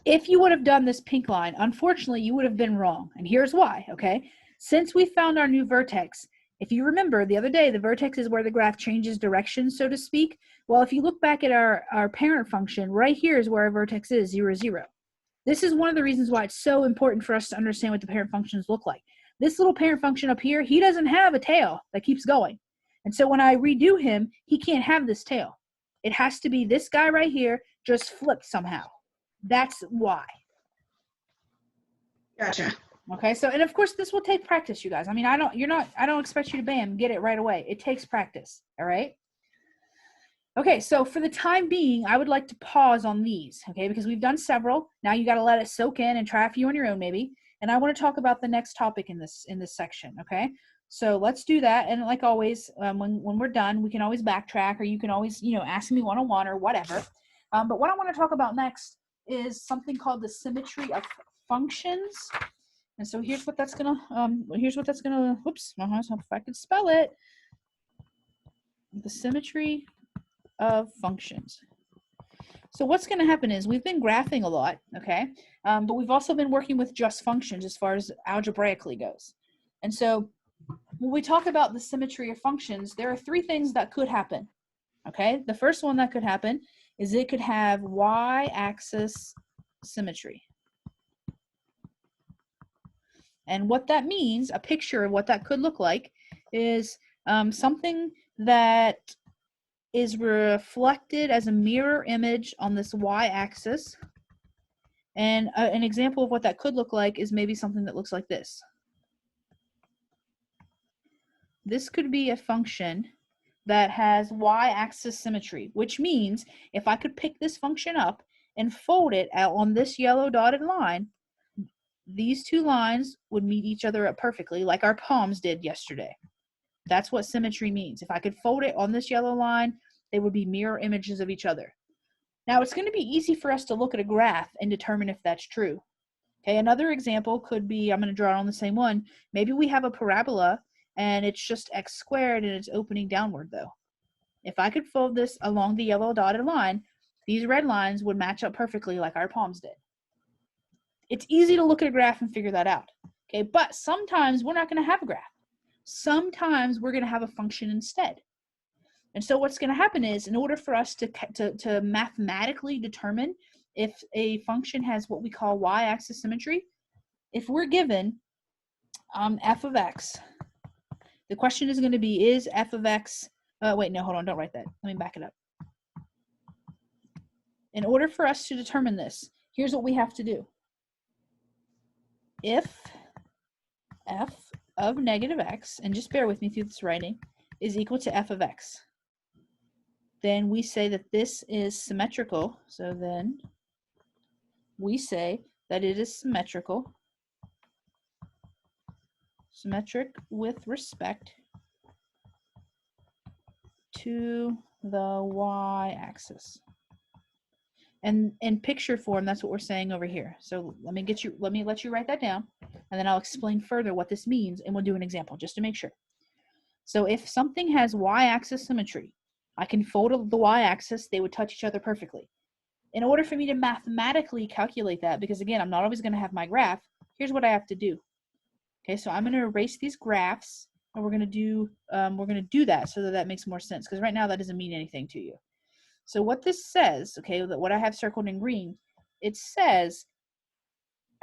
if you would have done this pink line, unfortunately, you would have been wrong. And here's why, okay? Since we found our new vertex, If you remember the other day, the vertex is where the graph changes direction, so to speak. Well, if you look back at our parent function, right here is where our vertex is, 0, 0. This is one of the reasons why it's so important for us to understand what the parent functions look like. This little parent function up here, he doesn't have a tail that keeps going. And so when I redo him, he can't have this tail. It has to be this guy right here just flipped somehow. That's why. Gotcha. Okay, so, and of course this will take practice, you guys. I mean, I don't expect you to bam, get it right away. It takes practice, all right? Okay, so for the time being, I would like to pause on these, okay, because we've done several. Now you got to let it soak in and try a few on your own maybe. And I want to talk about the next topic in this section, okay? So let's do that. And like always, when we're done, we can always backtrack, or you can always, ask me one-on-one or whatever. But what I want to talk about next is something called the symmetry of functions. And so here's what that's gonna, whoops, if I could spell it. The symmetry of functions. So what's gonna happen is we've been graphing a lot, okay? But we've also been working with just functions as far as algebraically goes. And so when we talk about the symmetry of functions, there are 3 things that could happen, okay? The first one that could happen is it could have y-axis symmetry. And what that means, a picture of what that could look like, is something that is reflected as a mirror image on this y-axis. And an example of what that could look like is maybe something that looks like this. This could be a function that has y-axis symmetry, which means if I could pick this function up and fold it out on this yellow dotted line, these 2 lines would meet each other up perfectly, like our palms did yesterday. That's what symmetry means. If I could fold it on this yellow line, they would be mirror images of each other. Now, it's going to be easy for us to look at a graph and determine if that's true. Okay, another example could be, I'm going to draw it on the same one. Maybe we have a parabola, and it's just x squared, and it's opening downward, though. If I could fold this along the yellow dotted line, these red lines would match up perfectly like our palms did. It's easy to look at a graph and figure that out, okay? But sometimes we're not going to have a graph. Sometimes we're going to have a function instead. And so what's going to happen is, in order for us to mathematically determine if a function has what we call y-axis symmetry, if we're given f of x, the question is going to be, is f of x, wait, no, hold on, don't write that. Let me back it up. In order for us to determine this, here's what we have to do. If f of negative x, and just bear with me through this writing, is equal to f of x, then we say that this is symmetrical. So then we say that it is symmetric with respect to the y-axis. And in picture form, that's what we're saying over here. So let me let you write that down, and then I'll explain further what this means, and we'll do an example just to make sure. So if something has y-axis symmetry, I can fold the y-axis, they would touch each other perfectly. In order for me to mathematically calculate that, because again, I'm not always going to have my graph, here's what I have to do. Okay, so I'm going to erase these graphs, and we're going to do that so that that makes more sense, because right now that doesn't mean anything to you. So what this says, okay, what I have circled in green, it says,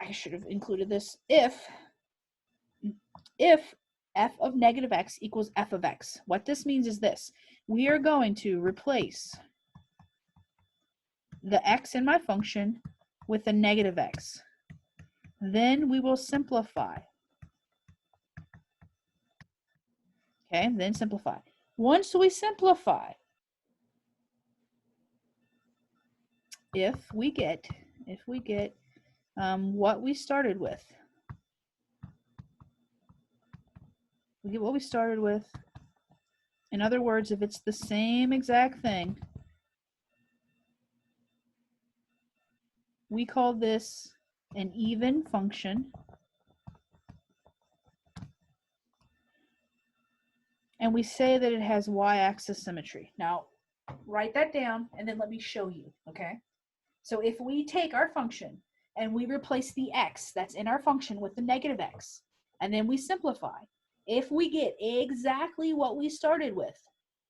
I should have included this, if f of negative x equals f of x. What this means is this. We are going to replace the x in my function with a negative x. Then we will simplify. Okay, then simplify. Once we simplify, if we get what we started with, we get what we started with. In other words, if it's the same exact thing, we call this an even function. And we say that it has y-axis symmetry. Now, write that down, and then let me show you, okay? So if we take our function and we replace the x that's in our function with the negative x, and then we simplify, If we get exactly what we started with,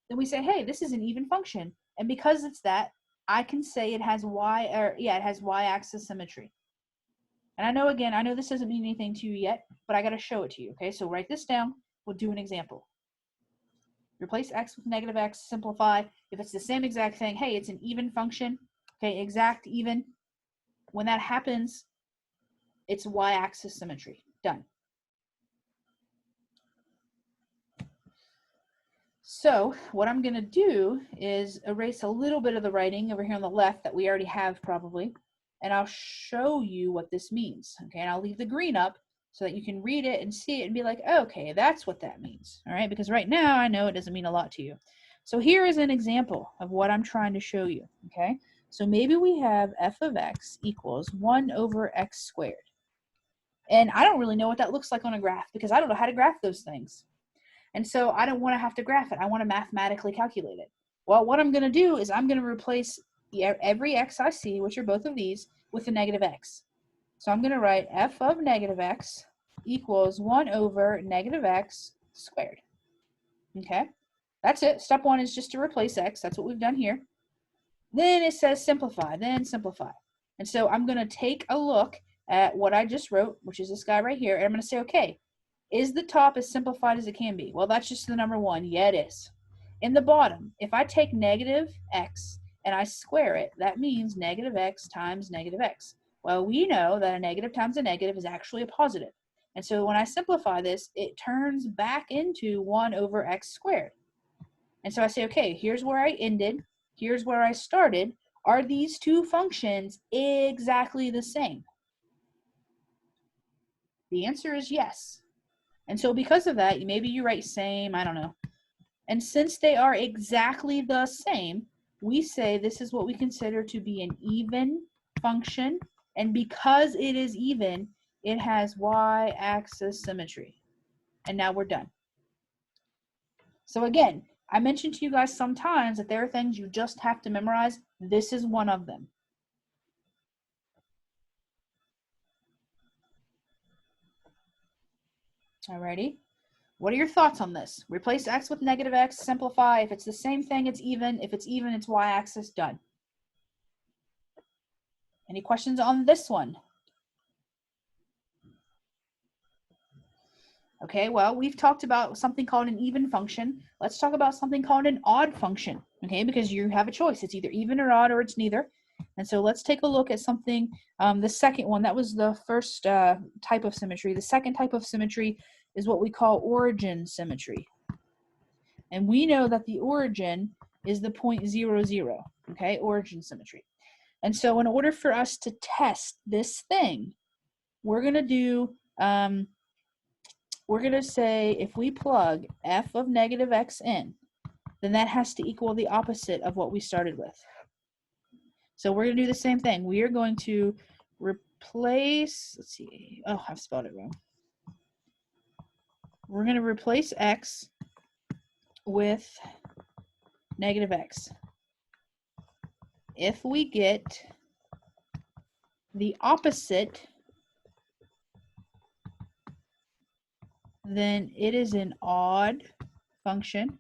then we say, hey, this is an even function. And because it's that, I can say it has it has y-axis symmetry. And I know this doesn't mean anything to you yet, but I got to show it to you. Okay, so write this down. We'll do an example. Replace x with negative x, simplify. If it's the same exact thing, hey, it's an even function. Okay, exact, even. When that happens, it's y-axis symmetry. Done. So what I'm going to do is erase a little bit of the writing over here on the left that we already have probably, and I'll show you what this means. Okay, and I'll leave the green up so that you can read it and see it and be like, oh, okay, that's what that means. All right, because right now I know it doesn't mean a lot to you. So here is an example of what I'm trying to show you. Okay, so maybe we have f of x equals 1 over x squared. And I don't really know what that looks like on a graph because I don't know how to graph those things. And so I don't want to have to graph it. I want to mathematically calculate it. Well, what I'm going to do is I'm going to replace every x I see, which are both of these, with a negative x. So I'm going to write f of negative x equals 1 over negative x squared. Okay, that's it. Step one is just to replace x. That's what we've done here. Then it says simplify, then simplify. And so I'm going to take a look at what I just wrote, which is this guy right here, and I'm going to say, okay, is the top as simplified as it can be? Well, that's just the number one. Yeah, it is. In the bottom, if I take negative x and I square it, that means negative x times negative x. Well, we know that a negative times a negative is actually a positive. And so when I simplify this, it turns back into 1 over x squared. And so I say, okay, here's where I ended. Here's where I started. Are these two functions exactly the same? The answer is yes. And so because of that, maybe you write same, I don't know. And since they are exactly the same, we say this is what we consider to be an even function. And because it is even, it has y-axis symmetry. And now we're done. So again, I mentioned to you guys sometimes that there are things you just have to memorize. This is one of them. Alrighty. What are your thoughts on this? Replace x with negative x, simplify. If it's the same thing, it's even. If it's even, it's y-axis. Done. Any questions on this one? Okay, well, we've talked about something called an even function. Let's talk about something called an odd function, okay, because you have a choice. It's either even or odd, or it's neither. And so let's take a look at something, the second one. That was the first type of symmetry. The second type of symmetry is what we call origin symmetry. And we know that the origin is the point 0, 0, okay, origin symmetry. And so in order for us to test this thing, we're going to do, we're going to say if we plug f of negative x in, then that has to equal the opposite of what we started with. So we're going to do the same thing. We are going to replace, let's see, oh, I've spelled it wrong. We're going to replace x with negative x. If we get the opposite, then it is an odd function.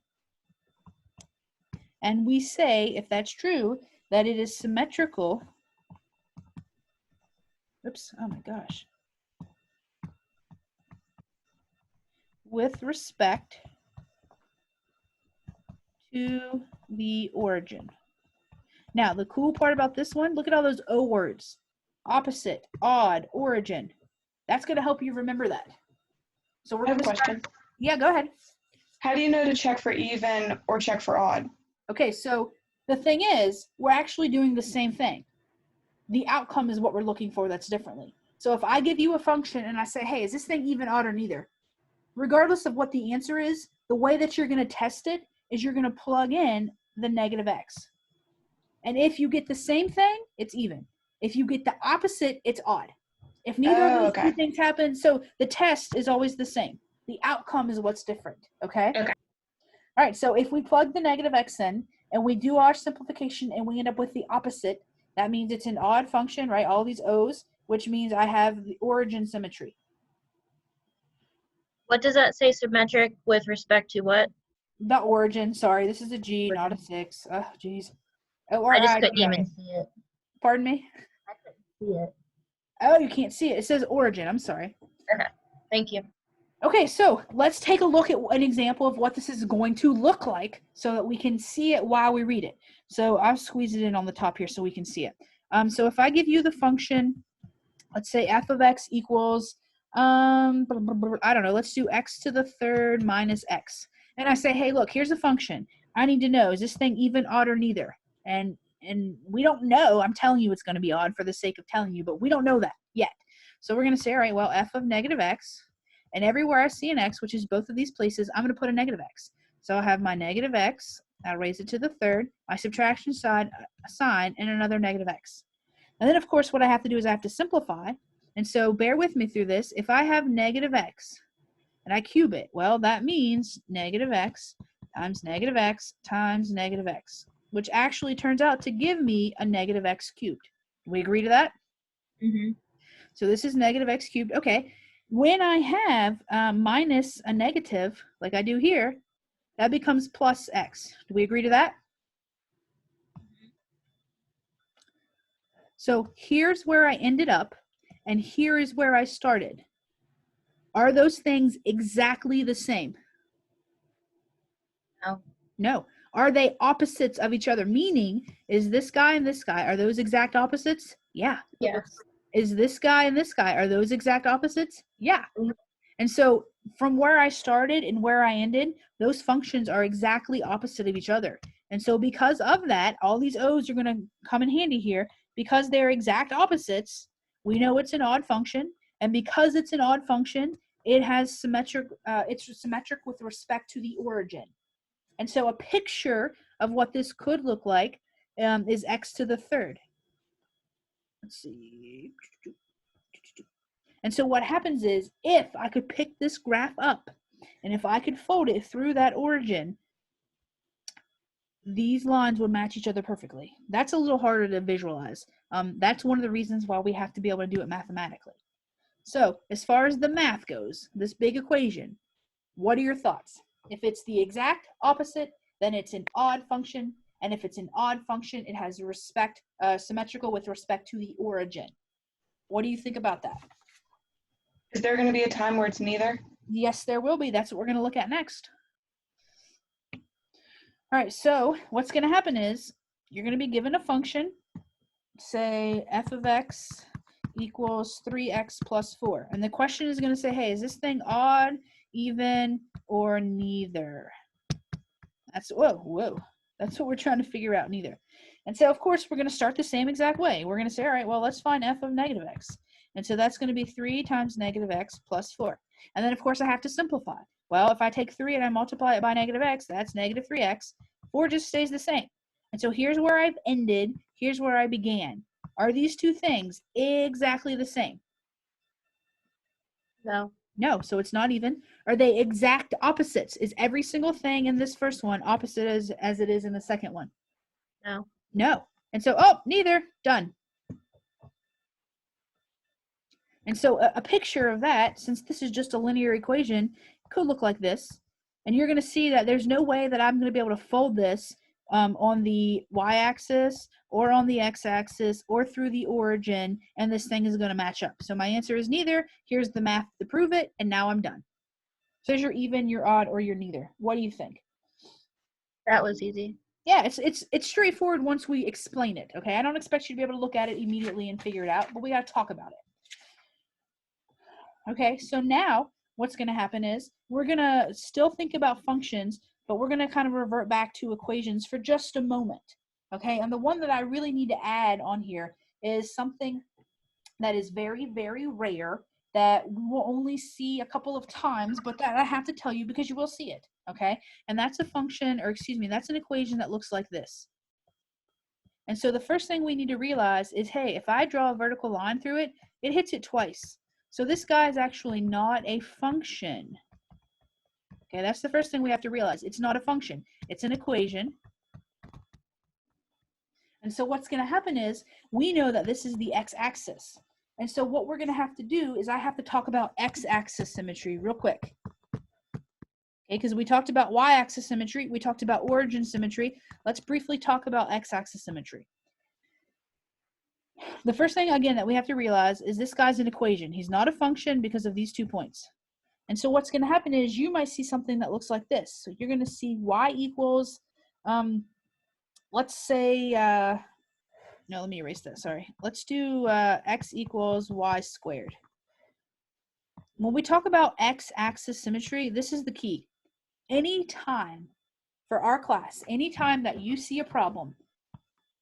And we say, if that's true, that it is symmetrical. Oops, oh my gosh. With respect to the origin. Now, the cool part about this one, look at all those O words. Opposite, odd, origin. That's going to help you remember that. So we're I have going a question. Yeah, go ahead. How do you know to check for even or check for odd? Okay, so the thing is, we're actually doing the same thing. The outcome is what we're looking for that's differently. So if I give you a function and I say, hey, is this thing even, odd, or neither? Regardless of what the answer is, the way that you're going to test it is you're going to plug in the negative x. And if you get the same thing, it's even. If you get the opposite, it's odd. If neither of those two things happen, so the test is always the same. The outcome is what's different, okay? Okay. All right, so if we plug the negative x in and we do our simplification and we end up with the opposite, that means it's an odd function, right? All these O's, which means I have the origin symmetry. What does that say symmetric with respect to what? The origin, sorry, this is a G, not a 6. Oh, geez. Oh, or I just I, couldn't yeah. even see it. Pardon me? I couldn't see it. Oh, you can't see it. It says origin. I'm sorry. Thank you. Okay, so let's take a look at an example of what this is going to look like so that we can see it while we read it. So I'll squeeze it in on the top here so we can see it. So if I give you the function, let's say f of x equals, I don't know, let's do x to the third minus x. And I say, hey, look, here's a function. I need to know, is this thing even, odd, or neither? And we don't know. I'm telling you it's going to be odd for the sake of telling you, but we don't know that yet. So we're going to say, all right, well, f of negative x, and everywhere I see an x, which is both of these places, I'm going to put a negative x. So I'll have my negative x, I'll raise it to the third, my subtraction sign, and another negative x. And then, of course, what I have to do is I have to simplify. And so bear with me through this. If I have negative x and I cube it, well, that means negative x times negative x times negative x, which actually turns out to give me a negative x cubed. We agree to that? Mm-hmm. So this is negative x cubed. Okay. When I have minus a negative, like I do here, that becomes plus x. Do we agree to that? So here's where I ended up, and here is where I started. Are those things exactly the same? No. No. Are they opposites of each other? Meaning, is this guy and this guy, are those exact opposites? Yeah. Yes. Is this guy and this guy, are those exact opposites? Yeah. Mhm. And so from where I started and where I ended, those functions are exactly opposite of each other. And so because of that, all these O's are going to come in handy here. Because they're exact opposites, we know it's an odd function. And because it's an odd function, it has symmetric, it's symmetric with respect to the origin. And so a picture of what this could look like is x to the third. Let's see. And so what happens is, if I could pick this graph up, and if I could fold it through that origin, these lines would match each other perfectly. That's a little harder to visualize. That's one of the reasons why we have to be able to do it mathematically. So as far as the math goes, this big equation, what are your thoughts? If it's the exact opposite, then it's an odd function. And if it's an odd function, it has symmetrical with respect to the origin. What do you think about that? Is there going to be a time where it's neither? Yes, there will be. That's what we're going to look at next. All right, so what's going to happen is you're going to be given a function, say f of x equals 3x plus 4. And the question is going to say, hey, is this thing odd, even, or neither? That's, whoa. That's what we're trying to figure out, neither. And so, of course, we're going to start the same exact way. We're going to say, all right, well, let's find f of negative x. And so that's going to be 3 times negative x plus 4. And then, of course, I have to simplify. Well, if I take 3 and I multiply it by negative x, that's negative 3x. 4 just stays the same. And so here's where I've ended. Here's where I began. Are these two things exactly the same? No. No, so it's not even. Are they exact opposites? Is every single thing in this first one opposite as it is in the second one? No. No. And so, neither. Done. And so a picture of that, since this is just a linear equation, could look like this. And you're going to see that there's no way that I'm going to be able to fold this on the y-axis or on the x-axis or through the origin, and this thing is going to match up. So my answer is neither. Here's the math to prove it, and now I'm done. So you're even, you're odd, or you're neither. What do you think? That was easy. Yeah, it's straightforward once we explain it, okay? I don't expect you to be able to look at it immediately and figure it out, but we got to talk about it. Okay, so now what's going to happen is we're going to still think about functions, but we're going to kind of revert back to equations for just a moment. Okay, and the one that I really need to add on here is something that is very, very rare that we will only see a couple of times, but that I have to tell you because you will see it. Okay, and that's a function, or excuse me, that's an equation that looks like this. And so the first thing we need to realize is, hey, if I draw a vertical line through it, it hits it twice. So this guy is actually not a function. Okay, that's the first thing we have to realize. It's not a function. It's an equation. And so what's going to happen is we know that this is the x-axis. And so what we're going to have to do is I have to talk about x-axis symmetry real quick. Okay, because we talked about y-axis symmetry, we talked about origin symmetry. Let's briefly talk about x-axis symmetry. The first thing, again, that we have to realize is this guy's an equation. He's not a function because of these 2 points. And so what's going to happen is you might see something that looks like this. So you're going to see y equals, let's say, no, let me erase that, sorry. Let's do x equals y squared. When we talk about x-axis symmetry, this is the key. Anytime, for our class, anytime that you see a problem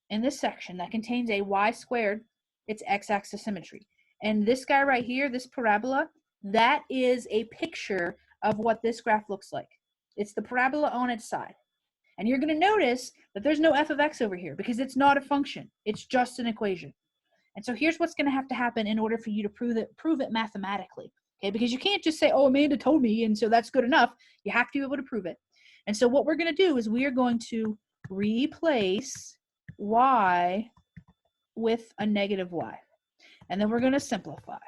in this section that contains a y squared, it's x-axis symmetry. And this guy right here, this parabola, that is a picture of what this graph looks like. It's the parabola on its side. And you're going to notice that there's no f of x over here because it's not a function. It's just an equation. And so here's what's going to have to happen in order for you to prove it mathematically. Okay, because you can't just say, oh, Amanda told me, and so that's good enough. You have to be able to prove it. And so what we're going to do is we are going to replace y with a negative y. And then we're going to simplify.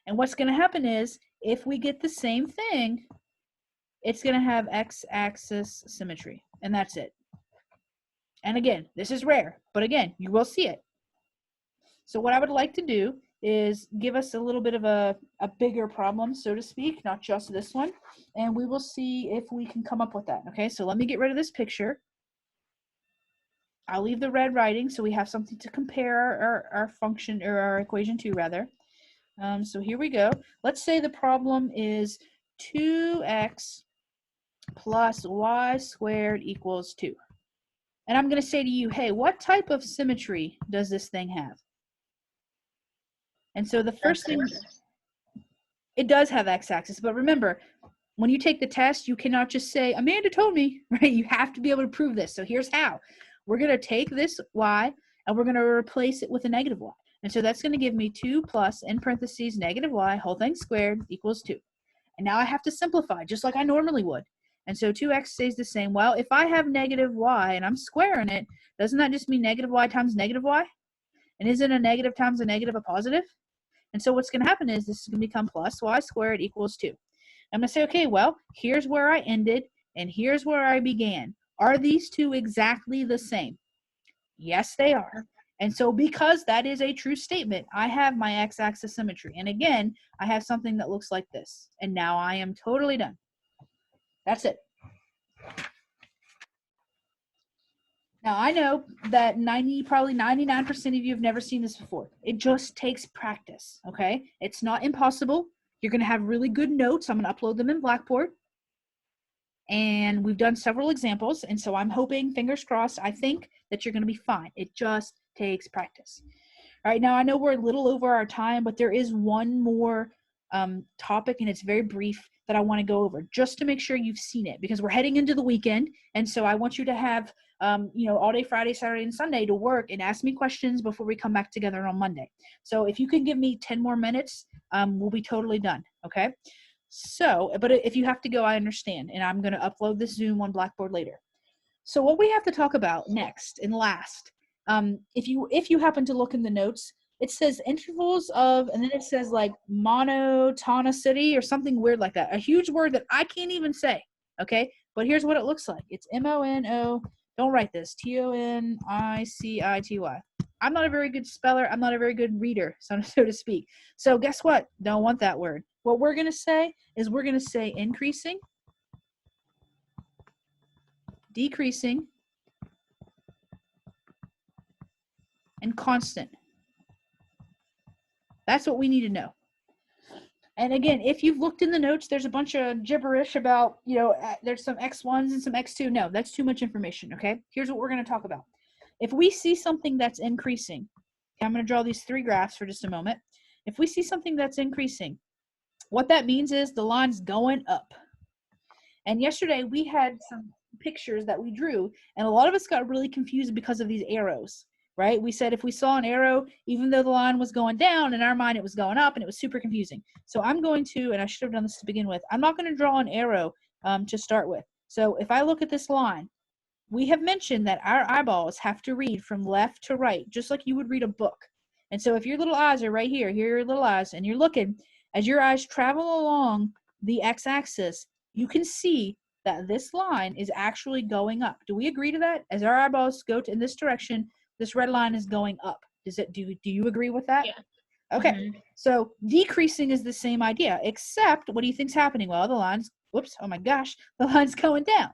And what's going to happen is if we get the same thing, it's going to have x-axis symmetry. And that's it. And again, this is rare, but again, you will see it. So what I would like to do is give us a little bit of a bigger problem, so to speak, not just this one. And we will see if we can come up with that. Okay, so let me get rid of this picture. I'll leave the red writing so we have something to compare our function or our equation to, rather. So here we go. Let's say the problem is 2x plus y squared equals 2. And I'm going to say to you, hey, what type of symmetry does this thing have? And so the first thing, it does have x-axis, but remember, when you take the test, you cannot just say, Amanda told me, right? You have to be able to prove this. So here's how. We're going to take this y and we're going to replace it with a negative y. And so that's going to give me 2 plus, in parentheses, negative y, whole thing squared, equals 2. And now I have to simplify, just like I normally would. And so 2x stays the same. Well, if I have negative y and I'm squaring it, doesn't that just mean negative y times negative y? And isn't a negative times a negative a positive? And so what's going to happen is this is going to become plus y squared equals 2. I'm going to say, okay, well, here's where I ended and here's where I began. Are these two exactly the same? Yes, they are. And so because that is a true statement, I have my x-axis symmetry. And again, I have something that looks like this. And now I am totally done. That's it. Now, I know that probably 99% of you have never seen this before. It just takes practice, okay? It's not impossible. You're going to have really good notes. I'm going to upload them in Blackboard. And we've done several examples. And so I'm hoping, fingers crossed, I think that you're going to be fine. It just takes practice. All right, now I know we're a little over our time, but there is one more topic, and it's very brief, that I want to go over just to make sure you've seen it, because we're heading into the weekend. And so I want you to have, all day Friday, Saturday, and Sunday to work and ask me questions before we come back together on Monday. So if you can give me 10 more minutes, we'll be totally done. Okay. So, but if you have to go, I understand. And I'm going to upload this Zoom on Blackboard later. So what we have to talk about next and last, if you happen to look in the notes, it says intervals of, and then it says like monotonicity or something weird like that. A huge word that I can't even say, okay? But here's what it looks like. It's M-O-N-O, don't write this, T-O-N-I-C-I-T-Y. I'm not a very good speller. I'm not a very good reader, so to speak. So guess what? Don't want that word. What we're going to say is we're going to say increasing, decreasing, and constant. That's what we need to know. And again, if you've looked in the notes, there's a bunch of gibberish about, there's some X1s and some X2. No, that's too much information, okay? Here's what we're going to talk about. If we see something that's increasing, okay, I'm going to draw these 3 graphs for just a moment. If we see something that's increasing, what that means is the line's going up. And yesterday we had some pictures that we drew, and a lot of us got really confused because of these arrows. Right? We said if we saw an arrow, even though the line was going down, in our mind it was going up, and it was super confusing. So I'm going to, and I should have done this to begin with, I'm not going to draw an arrow to start with. So if I look at this line, we have mentioned that our eyeballs have to read from left to right, just like you would read a book. And so if your little eyes are right here, here are your little eyes, and you're looking, as your eyes travel along the x-axis, you can see that this line is actually going up. Do we agree to that? As our eyeballs go in this direction, this red line is going up. Do you agree with that? Yeah. Okay. Mhm. So decreasing is the same idea, except what do you think's happening? Well, the line's, whoops, oh my gosh, the line's going down.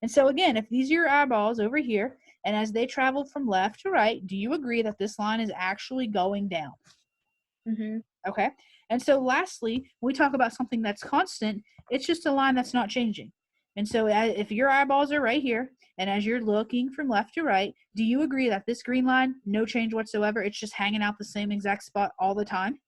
And so again, if these are your eyeballs over here, and as they travel from left to right, do you agree that this line is actually going down? Mhm. Okay. And so lastly, when we talk about something that's constant, it's just a line that's not changing. And so if your eyeballs are right here, and as you're looking from left to right, do you agree that this green line, no change whatsoever, it's just hanging out the same exact spot all the time?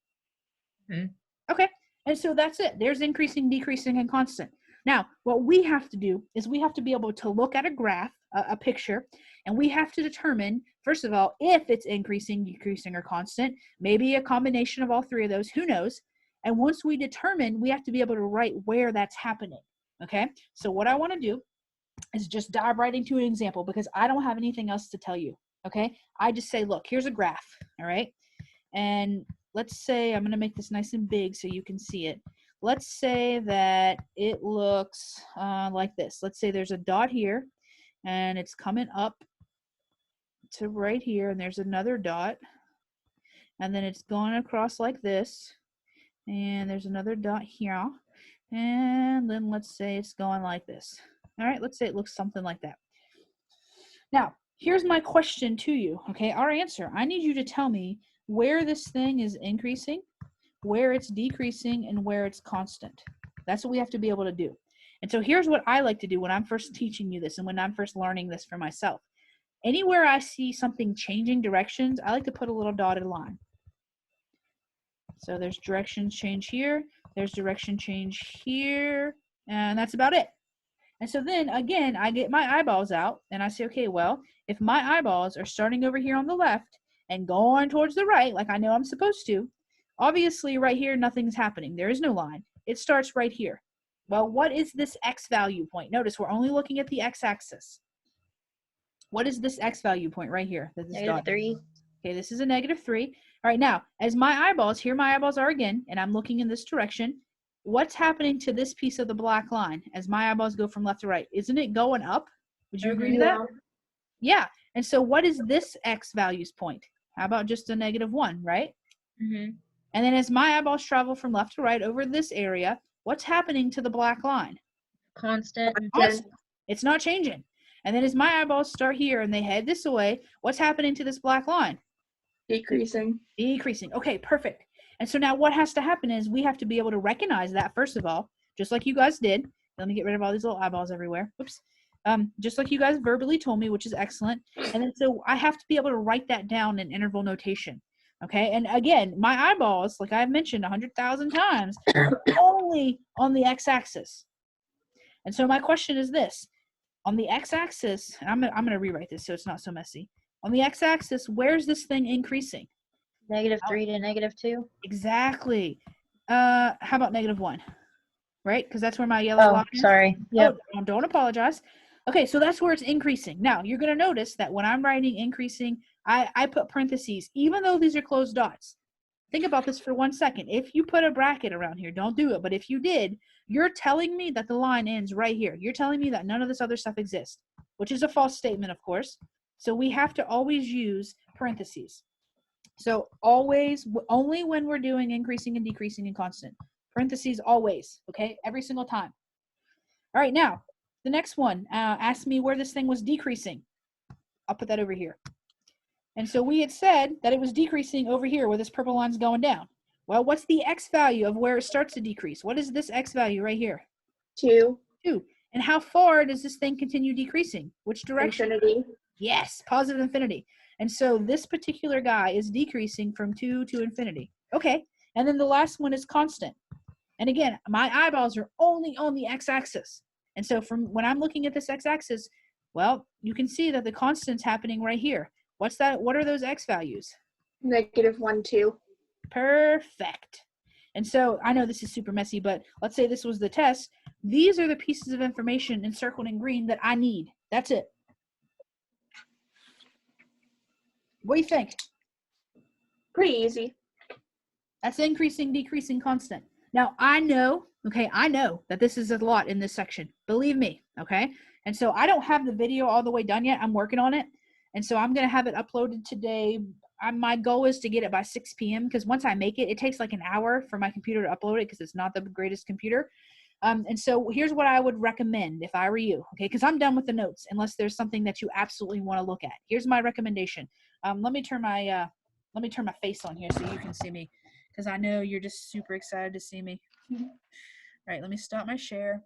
Mhm. Okay. And so that's it. There's increasing, decreasing, and constant. Now, what we have to do is we have to be able to look at a graph, a picture, and we have to determine, first of all, if it's increasing, decreasing, or constant, maybe a combination of all three of those, who knows? And once we determine, we have to be able to write where that's happening. Okay. So what I want to do is just dive right into an example because I don't have anything else to tell you. Okay. I just say, look, here's a graph. All right. And let's say, I'm going to make this nice and big so you can see it. Let's say that it looks like this. Let's say there's a dot here and it's coming up to right here, and there's another dot, and then it's going across like this, and there's another dot here, and then let's say it's going like this. All right, let's say it looks something like that. Now, here's my question to you, okay? Our answer, I need you to tell me where this thing is increasing, where it's decreasing, and where it's constant. That's what we have to be able to do. And so here's what I like to do when I'm first teaching you this and when I'm first learning this for myself. Anywhere I see something changing directions, I like to put a little dotted line. So there's direction change here, there's direction change here, and that's about it. And so then again, I get my eyeballs out and I say, okay, well, if my eyeballs are starting over here on the left and going towards the right, like I know I'm supposed to, obviously right here, nothing's happening. There is no line. It starts right here. Well, what is this X value point? Notice we're only looking at the X axis. What is this X value point right here? -3. Okay, this is a -3. All right, now, as my eyeballs, here my eyeballs are again, and I'm looking in this direction. What's happening to this piece of the black line as my eyeballs go from left to right? Isn't it going up? Would you agree to that? Yeah. And so what is this X values point? How about just a -1, right? Mhm. And then as my eyeballs travel from left to right over this area, what's happening to the black line? Constant. Constant. It's not changing. And then as my eyeballs start here and they head this way, what's happening to this black line? Decreasing. Decreasing. Okay, perfect. And so now what has to happen is we have to be able to recognize that, first of all, just like you guys did. Let me get rid of all these little eyeballs everywhere. Whoops. Just like you guys verbally told me, which is excellent. And then so I have to be able to write that down in interval notation. Okay, and again, my eyeballs, like I've mentioned 100,000 times, are only on the x-axis. And so my question is this. On the x-axis, and I'm gonna rewrite this so it's not so messy. On the x-axis, where's this thing increasing? -3 to -2. Exactly. How about -1? Right? Because that's where my yellow Oh, line is. sorry. Yep. Oh, don't apologize. Okay, so that's where it's increasing. Now, you're going to notice that when I'm writing increasing, I put parentheses, even though these are closed dots. Think about this for 1 second. If you put a bracket around here, don't do it. But if you did, you're telling me that the line ends right here. You're telling me that none of this other stuff exists, which is a false statement, of course. So we have to always use parentheses. So always, only when we're doing increasing and decreasing and constant. Parentheses always, okay? Every single time. All right, now, the next one asked me where this thing was decreasing. I'll put that over here. And so we had said that it was decreasing over here where this purple line's going down. Well, what's the X value of where it starts to decrease? What is this X value right here? 2. 2. And how far does this thing continue decreasing? Which direction? Infinity. Yes, positive infinity. And so this particular guy is decreasing from 2 to infinity. Okay, and then the last one is constant. And again, my eyeballs are only on the x-axis. And so from when I'm looking at this x-axis, well, you can see that the constant's happening right here. What's that? What are those x values? -1, 2. Perfect. And so I know this is super messy, but let's say this was the test. These are the pieces of information encircled in green that I need. That's it. What do you think? Pretty easy. That's increasing, decreasing, constant. Now, I know Okay, I know that this is a lot in this section. Believe me, okay? And so I don't have the video all the way done yet. I'm working on it. And so I'm going to have it uploaded today. My goal is to get it by 6 p.m. because once I make it, it takes like an hour for my computer to upload it because it's not the greatest computer. And so here's what I would recommend if I were you, okay? Because I'm done with the notes unless there's something that you absolutely want to look at. Here's my recommendation. Let me turn my face on here so you can see me because I know you're just super excited to see me. All right, let me stop my share.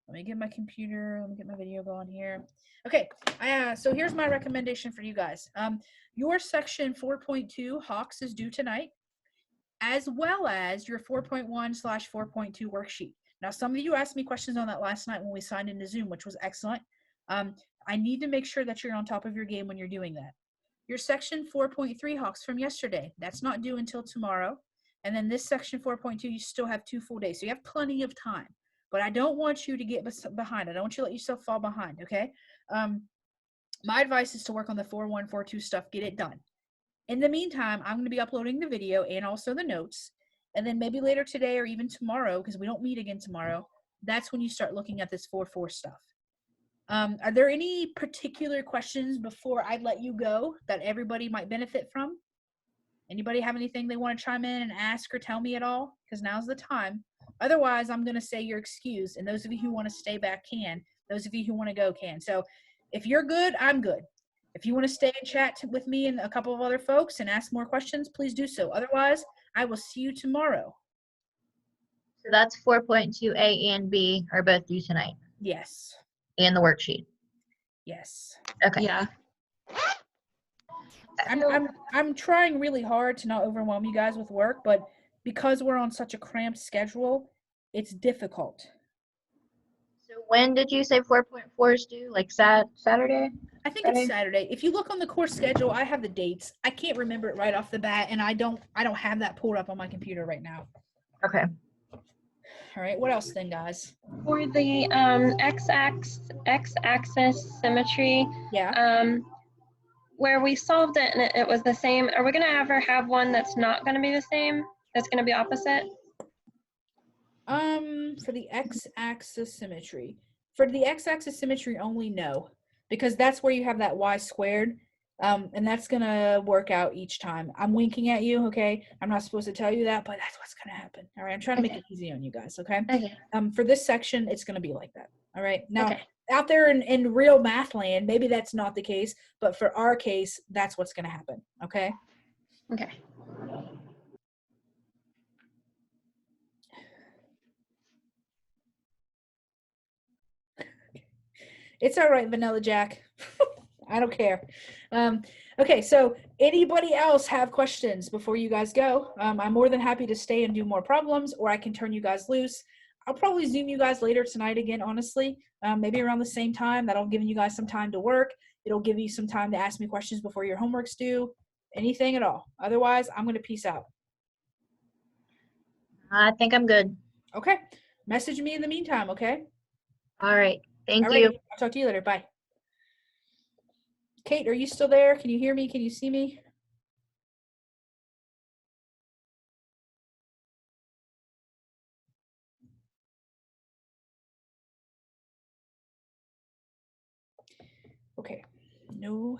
Let me get my computer. Let me get my video going here. Okay, so here's my recommendation for you guys. Your section 4.2 Hawks is due tonight, as well as your 4.1/4.2 worksheet. Now, some of you asked me questions on that last night when we signed into Zoom, which was excellent. I need to make sure that you're on top of your game when you're doing that. Your section 4.3 Hawks from yesterday, that's not due until tomorrow. And then this section 4.2, you still have 2 full days. So you have plenty of time. But I don't want you to get behind. I don't want you to let yourself fall behind, okay? My advice is to work on the 4.1, 4.2 stuff. Get it done. In the meantime, I'm going to be uploading the video and also the notes. And then maybe later today or even tomorrow, because we don't meet again tomorrow, that's when you start looking at this 4.4 stuff. Are there any particular questions before I let you go that everybody might benefit from? Anybody have anything they want to chime in and ask or tell me at all? Because now's the time. Otherwise, I'm going to say you're excused. And those of you who want to stay back can. Those of you who want to go can. So if you're good, I'm good. If you want to stay and chat with me and a couple of other folks and ask more questions, please do so. Otherwise, I will see you tomorrow. So that's 4.2 A and B are both due tonight, Yes. and the worksheet. Yes. Okay. Yeah. I'm trying really hard to not overwhelm you guys with work, but because we're on such a cramped schedule, it's difficult. So when did you say 4.4 is due? Like Saturday? I think Friday? it's Saturday. If you look on the course schedule, I have the dates. I can't remember it right off the bat, and I don't have that pulled up on my computer right now. Okay. All right, what else then, guys? For the x-axis symmetry, Yeah. where we solved it and it was the same, are we going to ever have one that's not going to be the same? That's going to be opposite? For the x-axis symmetry. For the x-axis symmetry only, no. Because that's where you have that y squared. And that's gonna work out each time. I'm winking at you, okay? I'm not supposed to tell you that, but that's what's gonna happen. All right, I'm trying to make it easy on you guys, okay? Okay. For this section, it's gonna be like that. All right. Now, Okay. out there in real math land, maybe that's not the case, but for our case, that's what's gonna happen. Okay. Okay. It's all right, Vanilla Jack. I don't care. Okay, so anybody else have questions before you guys go? I'm more than happy to stay and do more problems, or I can turn you guys loose. I'll probably Zoom you guys later tonight again, honestly. Maybe around the same time. That'll give you guys some time to work. It'll give you some time to ask me questions before your homework's due. Anything at all. Otherwise, I'm going to peace out. I think I'm good. Okay. Message me in the meantime, okay? All right. Thank Alrighty, you. I'll talk to you later. Bye. Kate, are you still there? Can you hear me? Can you see me? Okay. No.